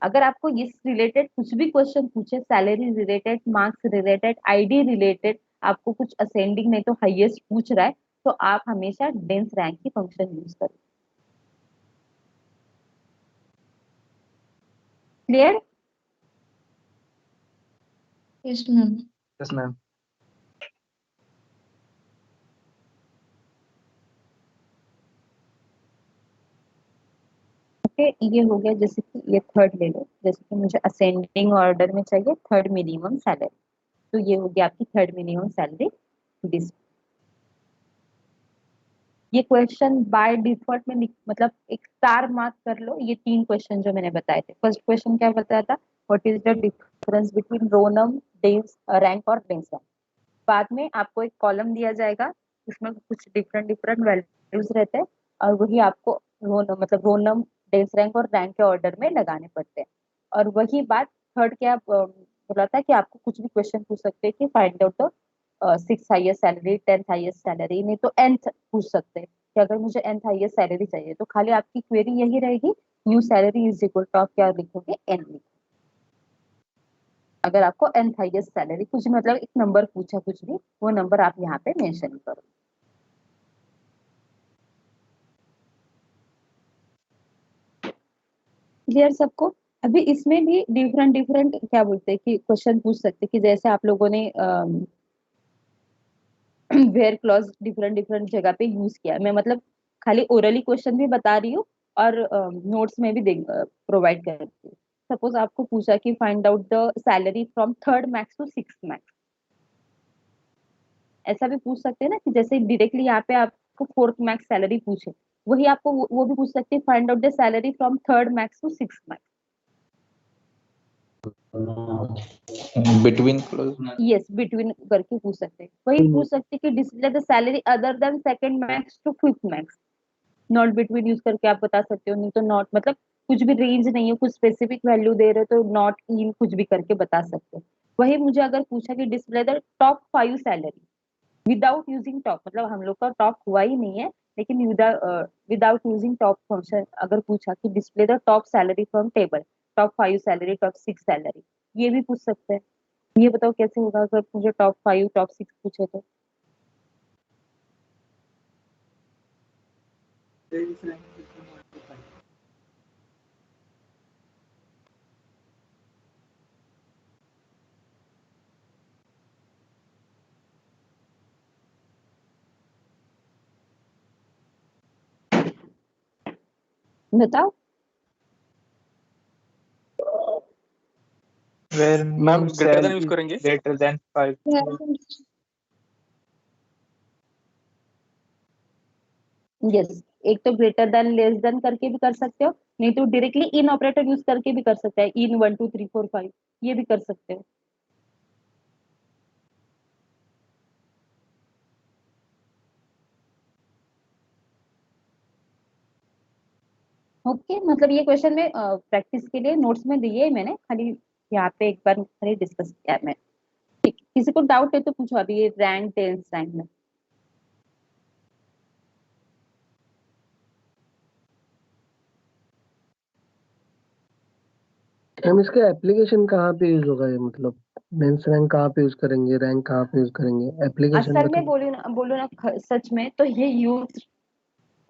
अगर आपको इस रिलेटेड कुछ भी क्वेश्चन पूछे, salary related, marks related, ID related, आपको कुछ असेंडिंग नहीं तो हाईएस्ट पूछ रहा है, तो आप हमेशा डेंस रैंक की फंक्शन यूज करें। Clear? Yes ma'am. Yes ma'am. Okay, ये हो गया। जैसे कि ये थर्ड ले लो, जैसे कि मुझे असेंडिंग ऑर्डर में चाहिए थर्ड मिनिमम सैलरी, तो ये हो गया आपकी थर्ड मिनिमम सैलरी। दिस ये क्वेश्चन बाय डिफॉल्ट में मतलब एक स्टार मार्क कर लो। ये 3 क्वेश्चन जो मैंने बताए थे, फर्स्ट क्वेश्चन क्या बताया था? What is the difference between row num, dense rank और डेंस रैंक। बाद में आपको एक कॉलम दिया जाएगा, उसमें कुछ डिफरेंट डिफरेंट वैल्यूज रहते हैं, और वही आपको मतलब रो नम, डेंस रैंक और रैंक के ऑर्डर में लगाने पड़ते हैं। और वही बात थर्ड क्या बोला था कि आपको कुछ भी क्वेश्चन पूछ सकते हैं कि find out the 6 highest salary, 10th highest salary, नहीं तो nth पूछ सकते हैं कि अगर मुझे nth हाईएस्ट सैलरी चाहिए, तो खाली आपकी क्वेरी यही रहेगी, new salary is equal to आप क्या लिखोगे? n लिखोगे। अगर आपको nth हाईएस्ट सैलरी कुछ मतलब एक नंबर पूछा, कुछ भी, वो नंबर आप यहाँ पे मेंशन करो। क्लियर सबको? अभी इसमें भी डिफरेंट डिफरेंट क्या बोलते हैं कि क्वेश्चन पूछ सकते हैं, कि जैसे आप लोगों ने वेयर क्लॉज डिफरेंट डिफरेंट जगह पे यूज किया। मैं मतलब खाली ओरली क्वेश्चन भी बता रही हूँ और नोट्स में भी प्रोवाइड कर रही हूँ। सपोज आपको पूछा कि find out the salary from third max to six max, ऐसा भी पूछ सकते हैं ना, कि जैसे डायरेक्टली यहाँ पे आपको फोर्थ मैक्स सैलरी पूछे, वही आपको वो भी पूछ सकते हैं, find out the salary from third max to six max. Between close. Yes, between करके पूछ सकते हैं। वही पूछ सकते हैं कि display the salary other than second max to fifth max. Not between use करके आप बता सकते हो, नहीं तो नॉट मतलब कुछ भी रेंज नहीं है, कुछ स्पेसिफिक वैल्यू दे रहे हो तो नॉट इन कुछ भी करके बता सकते हो। वही मुझे अगर पूछा कि display the top 5 salary without using top, मतलब हम लोग का टॉप हुआ ही नहीं है, लेकिन विदाउट यूजिंग टॉप फंक्शन अगर पूछा कि display the top salary from table, top 5 salary, top 6 salary, ये भी पूछ सकते हैं। ये बताओ कैसे होगा अगर मुझे टॉप 5 टॉप 6 पूछे तो? Dense rank between 1 to 5। बताओ। where ma'am new greater cell than use is करेंगे। greater than 5. यस, एक तो ग्रेटर देन लेस देन करके भी कर सकते हो, नहीं तो डायरेक्टली इन ऑपरेटर यूज करके भी कर सकते हैं, इन 1 2 3 4 5 ये भी कर सकते हो। ओके मतलब ये क्वेश्चन में प्रैक्टिस के लिए नोट्स में दिए मैंने, खाली यहाँ पे एक बार खाली डिस्कस किया मैं। ठीक, किसी को डाउट है तो पूछो अभी ये रैंक टेंस रैंक में। हम इसके एप्लीकेशन कहाँ पे यूज होगा, ये मतलब डेंस रैंक कहाँ पे यूज करेंगे, रैंक कहाँ पे यूज करेंगे, एप्लीकेशन असल में मतलब। बोलूँ ना सच में तो ये यूज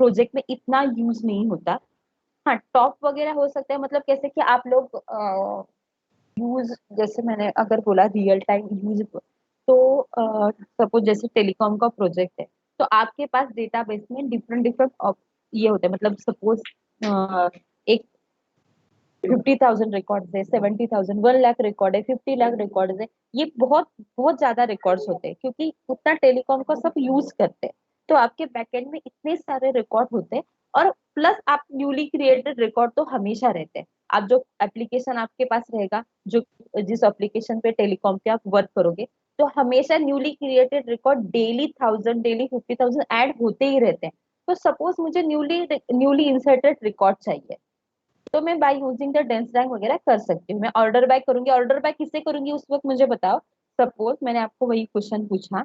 प्रोजेक्ट में इतना यूज नहीं होता। हाँ टॉप वगैरह हो सकता है, मतलब कैसे कि आप लोग यूज, जैसे मैंने अगर बोला रियल टाइम यूज, तो सपोज जैसे टेलीकॉम का प्रोजेक्ट है तो आपके पास डेटाबेस में डिफरेंट डिफरेंट ये होते हैं, मतलब सपोज एक 50,000 रिकॉर्ड्स है, 70,000, 1 लाख रिकॉर्ड है, 50 लाख रिकॉर्ड्स है, ये बहुत बहुत ज्यादा रिकॉर्ड्स होते हैं क्योंकि उतना टेलीकॉम का सब यूज करते हैं। तो आपके बैकएंड में इतने सारे रिकॉर्ड होते हैं और प्लस आप न्यूली क्रिएटेड रिकॉर्ड तो हमेशा रहते हैं। आप जो एप्लीकेशन आपके पास रहेगा, जो जिस एप्लीकेशन पे टेलीकॉम पे आप वर्क करोगे, तो हमेशा newly created record daily 1000 daily 50,000 add होते ही रहते हैं। तो सपोज मुझे न्यूली इंसर्टेड रिकॉर्ड चाहिए तो मैं bye using the dense rank वगैरह कर सकती हूँ। मैं ऑर्डर बाय करूंगी, ऑर्डर बाय किससे करूंगी उस वक्त मुझे बताओ। सपोज मैंने आपको वही क्वेश्चन पूछा,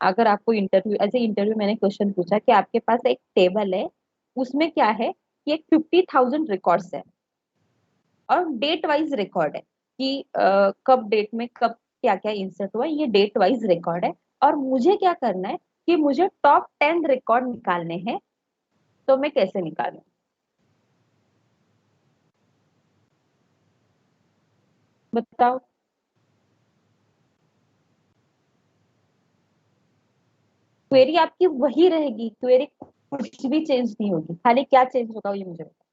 अगर आपको इंटरव्यू एज ए इंटरव्यू मैंने क्वेश्चन पूछा कि आपके पास एक टेबल है, उसमें क्या है कि एक 50,000 रिकॉर्ड्स है और डेट वाइज रिकॉर्ड है कि कब डेट में कब क्या क्या इंसर्ट हुआ, ये डेट वाइज रिकॉर्ड है। और मुझे क्या करना है कि मुझे टॉप 10 रिकॉर्ड निकालने हैं, तो मैं कैसे निकालूं बताओ। क्वेरी आपकी वही रहेगी, क्वेरी कुछ भी चेंज नहीं होगी, खाली क्या चेंज होगा ये मुझे बताओ।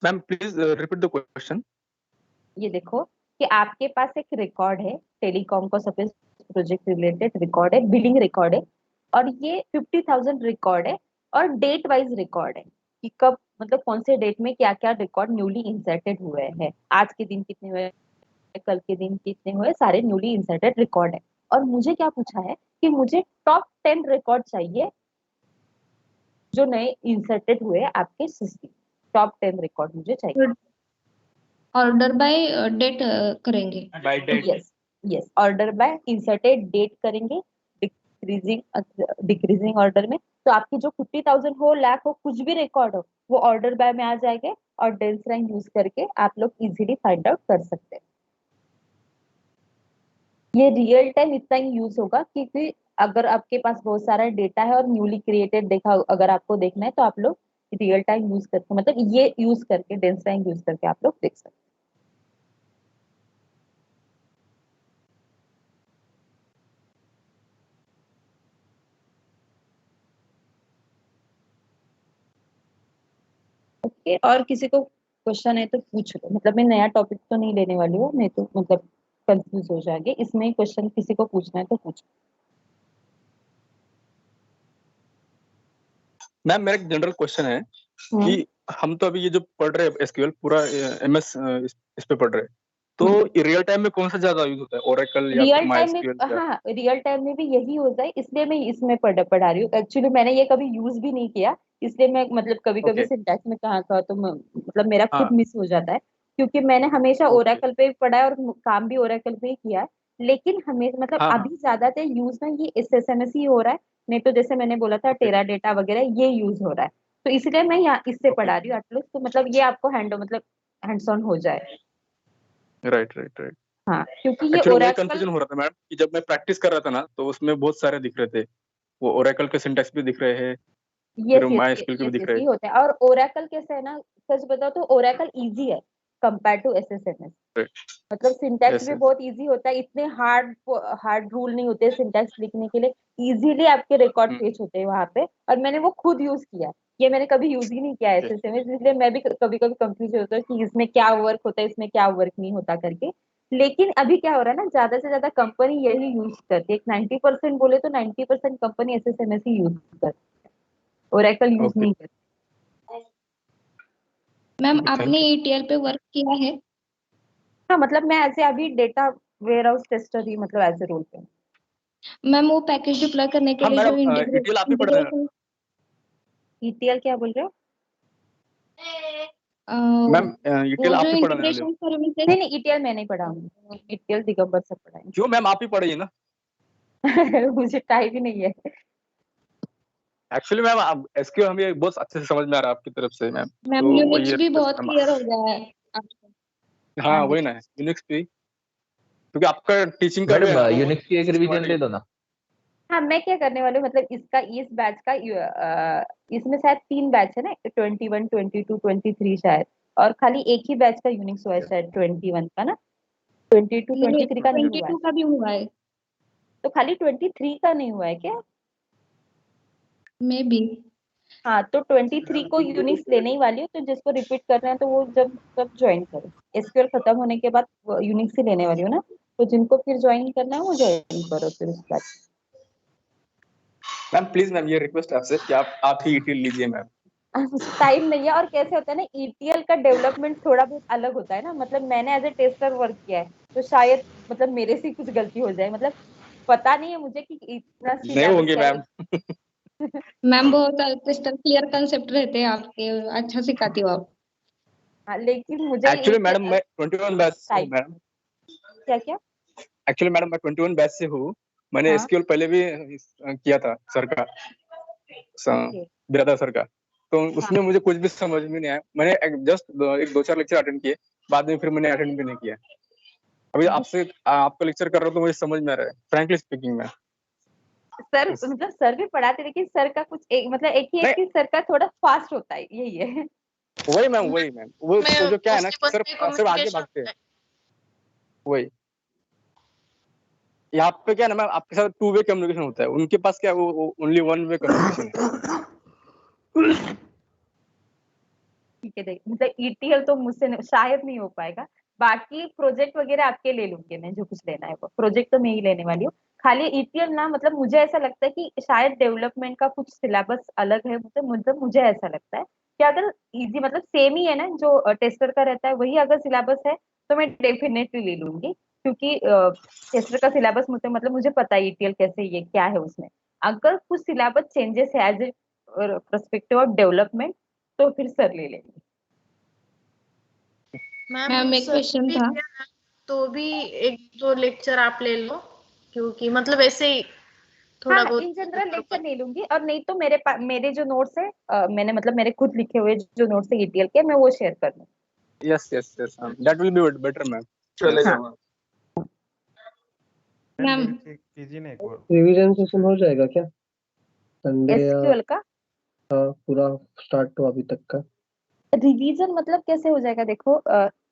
Ma'am please repeat the question. ये देखो कि आपके पास एक रिकॉर्ड है, टेलीकॉम का सपोज प्रोजेक्ट रिलेटेड रिकॉर्ड है, बिलिंग रिकॉर्ड है, और ये 50,000 रिकॉर्ड है और डेट वाइज रिकॉर्ड है कि कब, मतलब कौन से डेट में क्या क्या रिकॉर्ड न्यूली इंसर्टेड हुए हैं, आज के दिन कितने हुए, कल के दिन कितने हुए, सारे न्यूली इंसर्टेड रिकॉर्ड है। और मुझे क्या पूछा है कि मुझे टॉप 10 रिकॉर्ड चाहिए जो नए इंसर्टेड हुए आपके सिस्टम, टॉप 10 रिकॉर्ड मुझे चाहिए। ऑर्डर बाय डेट करेंगे। By date. Yes yes, order by inserted date करेंगे, डिक्रीजिंग ऑर्डर में। तो आपकी जो 50,000 हो, लाख हो, कुछ भी रिकॉर्ड हो, वो ऑर्डर बाय में आ जाएंगे और डेंस रैंक यूज करके आप लोग इजीली फाइंड आउट कर सकते हैं। ये रियल टाइम इतना ही यूज होगा क्योंकि अगर आपके पास बहुत सारा डेटा है और न्यूली क्रिएटेड देखा अगर आपको देखना है तो आप लोग रियल टाइम यूज करके, मतलब ये यूज करके डेंस रैंक यूज करके आप लोग देख सकते हैं। ओके, और किसी को क्वेश्चन है तो पूछ लो, मतलब मैं नया टॉपिक तो नहीं लेने वाली हूँ, नहीं तो मतलब कंफ्यूज हो जाएंगे। इसमें ही क्वेश्चन किसी को पूछना है तो पूछो। मैम मेरा एक जनरल क्वेश्चन है कि हम तो अभी ये जो पढ़ रहे हैं एसक्यूएल पूरा एमएस इस पे पढ़ रहे हैं, तो रियल टाइम में कौन सा ज्यादा यूज होता है, ओरेकल या रियल टाइम में, माइस्क्यूएल? हाँ रियल टाइम में भी यही होता है, इसलिए मैं इसमें पढ़ा रही हूँ। एक्चुअली मैंने ये कभी यूज भी नहीं किया, इसलिए मैं मतलब कभी कभी ओके। सिंटैक्स में कहाँ का तो मतलब मेरा खुद हाँ मिस हो जाता है क्योंकि मैंने हमेशा ओके। ओरेकल पे पढ़ा है और काम भी ओरेकल पे ही किया है। लेकिन हमें मतलब हाँ हाँ अभी ज्यादातर यूज ना ये एसएसएमएस ही हो रहा है, नहीं तो जैसे मैंने बोला था ओके टेरा डेटा वगैरह ये यूज हो रहा है। तो इसलिए मैं यहाँ इससे ओके। पढ़ा रही हूँ एटलीस्ट, तो मतलब ये आपको मतलब हैंड्स ऑन हो जाए। Right right right. हाँ क्योंकि ये एक्चुअली मुझे ओरेकल, कंफ्यूजन हो रहा था मैम कि जब मैं प्रैक्टिस कर रहा था ना तो उसमें बहुत सारे दिख रहे थे, वो ओरेकल के सिंटैक्स भी दिख रहे हैं, यस फिर यस माइस्क्यूएल के भी यस दिख यस रहे ये हैं। होता है। और ओरेकल कैसा है ना, सच बताओ तो ओरेकल इजी है कंपेयर टू एसएसएमएस। मतलब सिंटैक्स यस भी यस। बहुत इजी होता है, इतने हार्ड रूल नहीं होते सिंटैक्स लिखने के लिए, इजीली आपके रिकॉर्ड फेच होते हैं वहां पे, और मैंने वो खुद यूज किया। ये मैंने कभी यूज ही नहीं किया है SSMS, इसलिए मैं भी कभी कभी कंफ्यूज होता हूँ कि इसमें क्या वर्क होता है, इसमें क्या वर्क नहीं होता करके। लेकिन अभी क्या हो रहा है ना, ज्यादा से ज्यादा कंपनी यही यूज करती है। 90% बोले तो 90% कंपनी SSMS ही यूज करती है, ओरेकल यूज ओके नहीं करती। मैम थैंक आपने यू। ETL पे वर्क किया है? हाँ मतलब मैं ऐसे अभी डेटा वेयर हाउस टेस्टर ही मतलब एज ए रोल पे। मैम वो पैकेज डिप्लॉय करने के हाँ लिए जो मैडम, ETL आप ही पढ़ रहे हैं? इंटीग्रेशन ETL क्या बोल रहे हो? मैम ETL वो आप जो ही पढ़ाने वाले हो? इंटीग्रेशन सर्विसेज नहीं नहीं, ETL मैं नहीं पढ़ा हूँ, ETL दिगंबर सर पढ़ाएंगे। क्यों मैम, आप ही पढ़ाइए ना। मुझे टाइम ही नहीं है। एक्चुअली मैम आप SQL हमें बहुत अच्छे से समझ में आ रहा है आपकी तरफ से मैम, मैम तो वही यूनिक्स भी रिक्वेस्ट बहुत हम। क्लियर हो गया है आपको। हाँ हाँ वही ना, यूनिक्स भी, क्योंकि आपका टीचिंग का भी है मैडम ना, तो यूनिक्स की एक रिवीजन ले लो ना। हाँ, मैं क्या करने वाली हूँ मतलब इसका इस बैच का इसमें शायद 3 बैच है ना, 21, 22, 23 शायद, और खाली एक ही बैच का यूनिक्स हुआ है शायद 21 का ना, 22, नहीं 23 का नहीं हुआ है। 22 का भी हुआ है तो खाली 23 का नहीं हुआ है क्या? May be. हाँ तो 23 को यूनिक्स लेने ही वाली हूँ, तो जिसको रिपीट करना है तो वो जब सब ज्वाइन करो। SQL खत्म होने के बाद यूनिक्स ही लेने वाली हूँ ना, तो जिनको फिर ज्वाइन करना है वो ज्वाइन करो फिर उस बाद। मैम प्लीज मैम, ये रिक्वेस्ट आपसे कि आप ही ETL लीजिए मैम। टाइम नहीं है, और कैसे होता है ना, ETL का डेवलपमेंट थोड़ा बहुत अलग होता है ना, मतलब मैंने एज ए टेस्टर वर्क किया है, तो शायद मतलब मेरे से कुछ गलती हो जाए, मतलब पता नहीं है मुझे कि इतना नहीं सिलेबस होंगे क्या है। मैम। मैम बहुत क्रिस्टल क्लियर कंसेप्ट रहते हैं आपके, अच्छा सिखाती हो आप। हाँ, लेकिन मुझे एक्चुअली मैडम मैं 21 बैच से हूँ टाइम मैडम। क्या क्या। एक्चुअली मैडम मैं 21 बैच से हूँ। मैंने हाँ SQL पहले भी किया था सर का, ओके। बिरादर सर का, तो हाँ उसमें मुझे कुछ भी समझ में नहीं आया। मैंने जस्ट एक 2-4 लेक्चर अटेंड किए, बाद में फिर मैंने अटेंड भी नहीं किया। अभी आपसे आपका लेक्चर कर रहा हूँ तो मुझे समझ में आ रहा है, फ्रैंकली स्पीकिंग में। सर मतलब सर भी पढ़ाते, लेकिन सर का कुछ एक मतलब एक ही है नहीं कि सर का थोड़ा फास्ट होता है, यही है। वही मैम वो जो क्या है ना, सर सर आगे भागते हैं, वही। यहाँ पे क्या है ना मैम, आपके साथ 2 वे कम्युनिकेशन होता है, उनके पास क्या है, वो ओनली 1 वे कम्युनिकेशन है। ठीक है, देखिए मतलब ETL तो मुझसे शायद नहीं हो पाएगा। बाकी प्रोजेक्ट वगैरह आपके ले लूंगी मैं, जो कुछ लेना है वो प्रोजेक्ट तो मैं ही लेने वाली हूँ। खाली ETL ना, मतलब मुझे ऐसा लगता है कि शायद डेवलपमेंट का कुछ सिलेबस अलग है, मतलब मुझे ऐसा लगता है कि अगर इजी मतलब सेम ही है ना, जो टेस्टर का रहता है वही अगर सिलेबस है तो मैं डेफिनेटली ले लूंगी, क्योंकि टेस्टर का सिलेबस मुझे मतलब मुझे पता है ETL कैसे, ये क्या है उसमें। अगर कुछ सिलेबस चेंजेस है as a perspective of development, तो फिर सर ले लेंगे। मैम एक क्वेश्चन था। तो भी 1-2 लेक्चर आप ले लो, क्योंकि मतलब ऐसे ही थोड़ा हाँ बहुत इन जनरल लेक्चर ले लूंगी, और नहीं तो मेरे जो नोट्स है, मैंने मतलब मेरे खुद लिखे हुए जो नोट्स है ETL के, मैं वो शेयर कर दूँ। Yes yes yes that will be better ma'am. चलेगा। हाँ मैम रिवीजन सेशन हो जाएगा क्या संडे या SQL का पूरा स्टार्ट तो अभी तक का? रिवीजन मतलब कैसे हो जाएगा, देखो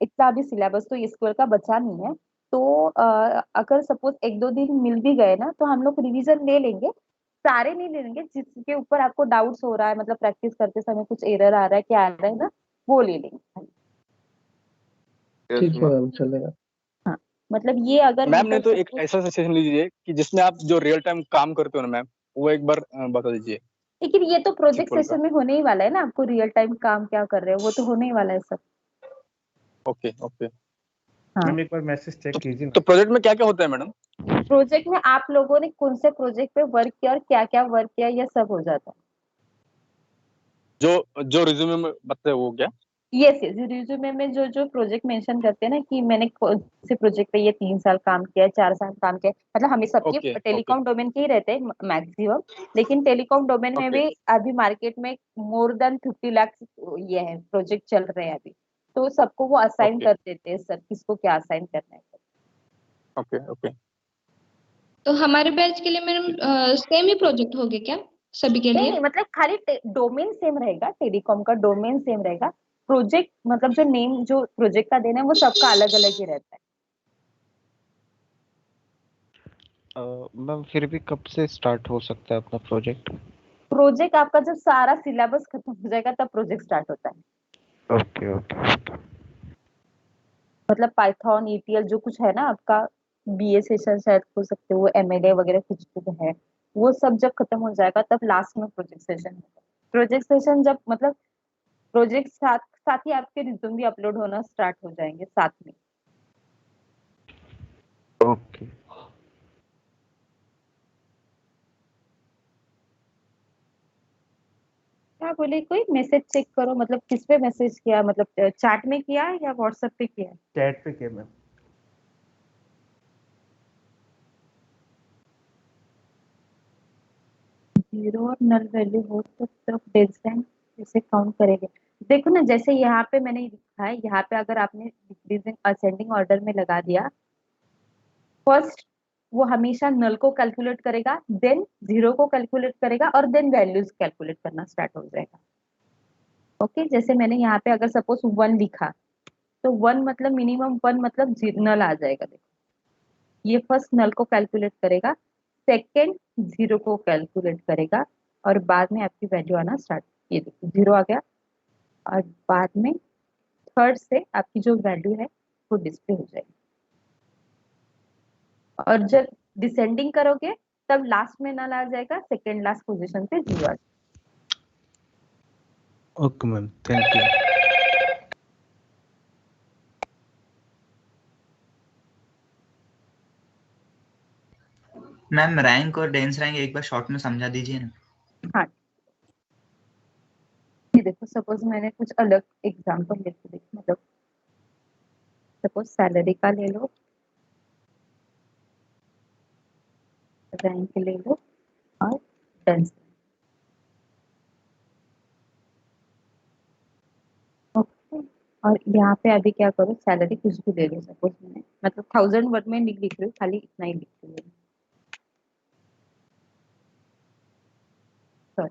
इतना अभी सिलेबस तो SQL का बचा नहीं है, तो अगर सपोज 1-2 दिन मिल भी गए ना, तो हम लोग रिवीजन ले लेंगे। सारे नहीं ले लेंगे, जिसके ऊपर आपको डाउट्स हो रहा है, मतलब प्रैक्टिस करते समय कुछ एरर आ रहा है, क्या आ रहा है ना, वो ले लेंगे। ठीक है मैम, चलेगा। हाँ मतलब ये अगर मैम ने मतलब तो एक suppose- ऐसा सेशन लीजिए कि जिसमें आप जो रियल टाइम काम करते हो ना मैम, वो एक बार बता दीजिए लेकिन ये तो प्रोजेक्ट SQL का। सेशन में होने ही वाला है ना, आपको रियल टाइम काम क्या कर रहे हो वो तो होने ही वाला है सब। Okay okay. हाँ तो प्रोजेक्ट में क्या क्या होता है मैडम? प्रोजेक्ट में आप लोगों ने कौन से प्रोजेक्ट पे वर्क किया और क्या क्या वर्क किया, ये सब हो जाता है। जो जो रिज्यूमे में बताए वो क्या? यस यस, रिज्यूमे में जो जो प्रोजेक्ट मेंशन करते हैं ना, कि मैंने कौन से प्रोजेक्ट पे ये 3 साल काम किया है, 4 साल काम किया है, मतलब हमें सबके ओके ओके टेलीकॉम डोमेन के ही रहते हैं मैक्सिमम, लेकिन टेलीकॉम डोमेन में ओके भी अभी मार्केट में मोर देन 50 लाख ये है प्रोजेक्ट चल रहे हैं अभी, तो सबको वो असाइन ओके कर देते हैं सर, किसको क्या असाइन करना है। Okay okay. तो हमारे बैच के लिए मैम सेम ही प्रोजेक्ट होगे क्या सभी के नहीं लिए? नहीं, मतलब खाली डोमेन सेम रहेगा, टेलीकॉम का डोमेन सेम रहेगा, प्रोजेक्ट मतलब जो नेम जो प्रोजेक्ट का देना है वो सबका अलग अलग ही रहता है। मैम फिर भी कब से स्टार्ट हो सकता है अपना प्रोजेक्ट? प्रोजेक्ट आपका जब सारा सिलेबस खत्म हो जाएगा तब प्रोजेक्ट स्टार्ट होता है। Okay okay. मतलब पाइथन ईटीएल जो कुछ है ना आपका, बीए सेशन शायद हो सकते हो, एमएलए वगैरह कुछ कुछ है, वो सब जब खत्म हो जाएगा तब लास्ट में प्रोजेक्ट सेशन होगा। प्रोजेक्ट सेशन जब मतलब प्रोजेक्ट साथ साथ ही आपके रिज्यूम भी अपलोड होना स्टार्ट हो जाएंगे साथ में। ओके। क्या बोले, कोई मैसेज चेक करो, मतलब किस पे मैसेज किया, मतलब चैट में किया है या व्हाट्सएप पे किया है? चैट पे किया मैम। जीरो और नल वैल्यू हो तो तब डिस्टेंस इसे काउंट करेंगे। देखो ना, जैसे यहाँ पे मैंने लिखा है, यहाँ पे अगर आपने डिक्रीजिंग असेंडिंग ऑर्डर में लगा दिया, फर्स्ट वो हमेशा नल को कैलकुलेट करेगा, देन जीरो को कैलकुलेट करेगा और देन वैल्यूज कैलकुलेट करना स्टार्ट हो जाएगा। ओके, जैसे मैंने यहाँ पे अगर सपोज 1 लिखा तो 1 मतलब मिनिमम 1 मतलब नल आ जाएगा। देखो ये फर्स्ट नल को कैलकुलेट करेगा, सेकेंड जीरो को कैलकुलेट करेगा और बाद में आपकी वैल्यू आना स्टार्ट। ये देखो जीरो आ गया और बाद में थर्ड से आपकी जो वैल्यू है वो डिस्प्ले हो जाएगी। और जब डिसेंडिंग करोगे तब लास्ट में नल आ जाएगा, सेकेंड लास्ट पोजीशन पे जीरो आ जाएगा। Okay ma'am, thank you. Ma'am rank और डेंस रैंक एक बार शॉर्ट में समझा दीजिए ना। हाँ, ये देखो सपोज मैंने कुछ अलग एग्जांपल लेके देखो, मतलब सपोज सैलरी का ले लो, रैंक ले लो और डेंस। ओके, और यहाँ पे अभी क्या करो, सैलरी कुछ भी ले लो, सपोज मैंने मतलब 1000 वर्ड में लिख रही हूँ, खाली इतना ही लिख रही हूँ। Sorry.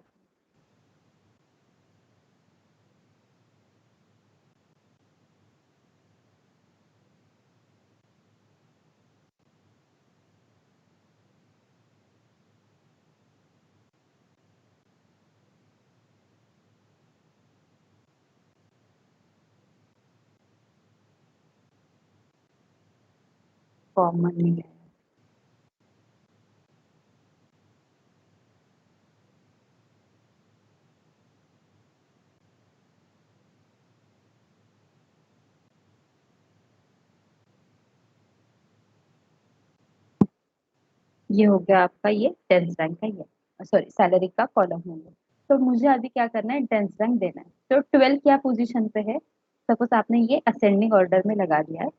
कॉमन नहीं है। ये हो गया आपका, ये टेंथ रैंक का, ये सॉरी सैलरी का कॉलम हो गया। तो मुझे अभी क्या करना है, टेंथ रैंक देना है। तो 12 क्या पोजीशन पे है, सपोज आपने ये असेंडिंग ऑर्डर में लगा दिया है।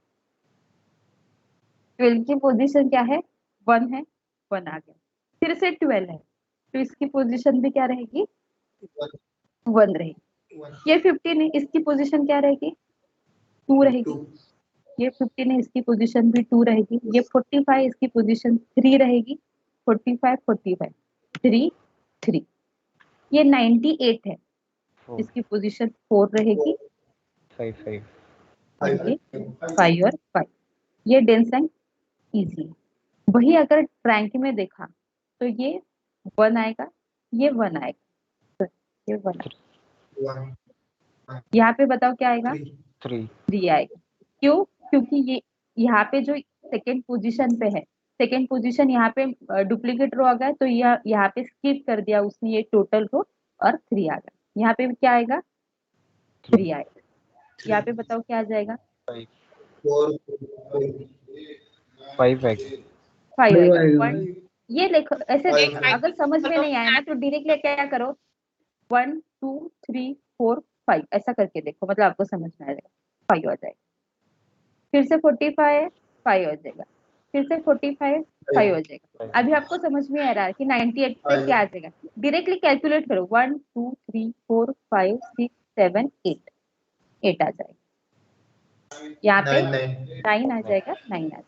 12 की पोजीशन क्या है, 1 है, 1 आ गया, फिर से 12 है तो इसकी पोजीशन भी क्या रहेगी, 1 रहेगी। ये 15 है, इसकी पोजीशन क्या रहेगी, 2 रहेगी। ये 15 है, इसकी पोजीशन भी 2 रहेगी। ये 45 इसकी पोजीशन 3 रहेगी। 45 45 3 3। ये 98 है, इसकी पोजीशन 4 रहेगी। 5 5। और ये 5 और 5। ये डेंस रैंक इजी है। वही अगर रैंक में देखा तो ये 1 आएगा, ये 1 आएगा, ये 1 आएगा। यहाँ पे बताओ क्या आएगा, 3 आएगा। क्यों, क्योंकि ये यहाँ पे जो सेकेंड पोजीशन पे है, सेकेंड पोजीशन यहाँ पे डुप्लीकेट रो आ गया तो यहाँ पे स्किप कर दिया उसने ये टोटल रो और 3 आ गया। यहाँ पे क्या आएगा, 3 आएगा। यहाँ पे बताओ क्या आ जाएगा, 5 आएगा। ये देखो ऐसे अगर समझ में नहीं आया ना तो डायरेक्टली क्या करो, 1 2 3 4 5 ऐसा करके देखो, मतलब आपको समझ में आ जाएगा, 5 आ जाएगा। फिर से 45 5 हो जाएगा, फिर से 45 5 हो जाएगा। अभी आपको समझ में आ रहा है कि 98 पे क्या आ जाएगा, डायरेक्टली कैलकुलेट करो, 1 2 3 4 5 6 7 8 8 आ जाएगा। यहाँ पे 9 आ जाएगा, 9 आ जाएगा।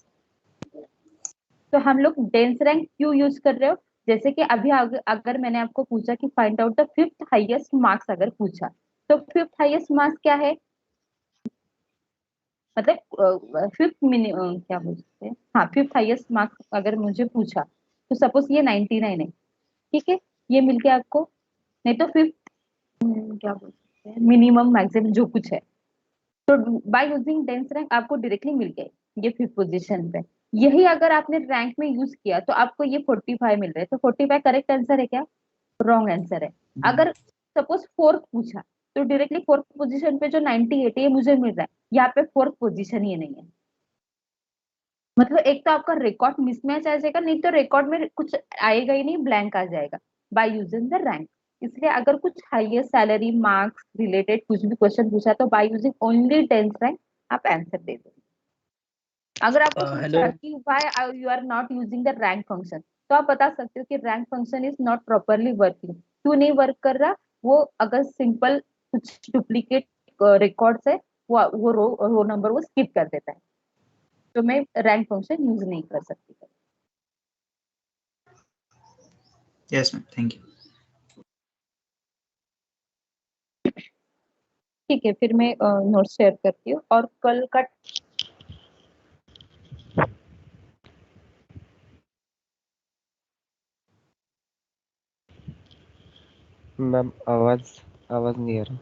तो हम लोग डेंस रैंक क्यों यूज कर रहे हो, जैसे कि अभी अगर मैंने आपको पूछा कि find out the 5th highest marks, अगर पूछा तो 5th हाईएस्ट मार्क्स क्या है, मतलब 5th क्या बोलते हैं, हाँ 5th हाईएस्ट मार्क्स अगर मुझे पूछा तो सपोज ये 99 है, ठीक है, ये मिल गया आपको नहीं तो फिफ्थ क्या बोल सकते हैं, मिनिमम मैक्सिमम जो कुछ है। तो बाय यूजिंग डेंस रैंक आपको डायरेक्टली मिल गए ये फिफ्थ पोजीशन पे। यही अगर आपने रैंक में यूज किया तो आपको ये 45 मिल रहे हैं। तो 45 करेक्ट आंसर है क्या? रॉन्ग आंसर है। अगर सपोज फोर्थ पूछा तो डायरेक्टली फोर्थ पोजीशन पे जो 98 है ये मुझे मिल रहा है, यहाँ पे फोर्थ पोजीशन ही नहीं है। मतलब एक तो आपका रिकॉर्ड मिसमैच आ जाएगा, नहीं तो रिकॉर्ड में कुछ आएगा ही नहीं, ब्लैंक आ जाएगा बाय यूजिंग द रैंक। इसलिए अगर कुछ हाईएस्ट सैलरी मार्क्स रिलेटेड कुछ भी क्वेश्चन पूछा तो by using only dense rank आप आंसर दे दो। अगर आपको पूछा कि why you are not using the rank function, तो आप बता सकते हो कि rank function is not properly working. क्यों नहीं वर्क कर रहा? वो अगर सिंपल कुछ डुप्लीकेट रिकॉर्ड्स है वो रो नंबर वो स्किप कर देता है, तो मैं रैंक फंक्शन यूज नहीं कर सकती। Yes ma'am, thank you. ठीक है, फिर मैं नोट शेयर करती हूँ। और कल का मैम आवाज नहीं आ रहा।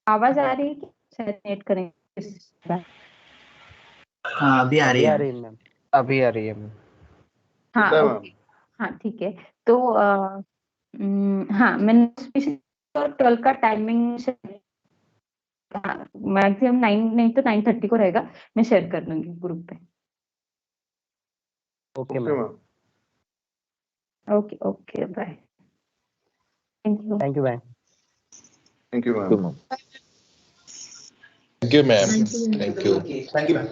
आवाज आ रही है कि शायद नेट करेंगे। हाँ, अभी आ रही है। मैम, अभी आ रही है मैम। हाँ ठीक है ओके, हाँ ठीक है। तो हाँ मैंने 12 का टाइमिंग मैक्सिमम 9 नहीं तो 9:30 को रहेगा, मैं शेयर कर दूंगी ग्रुप पे। Okay ma'am. Ma'am, okay okay bye, thank you. Thank you ma'am. Thank you ma'am. Thank you, ma'am. Thank you. Thank you ma'am.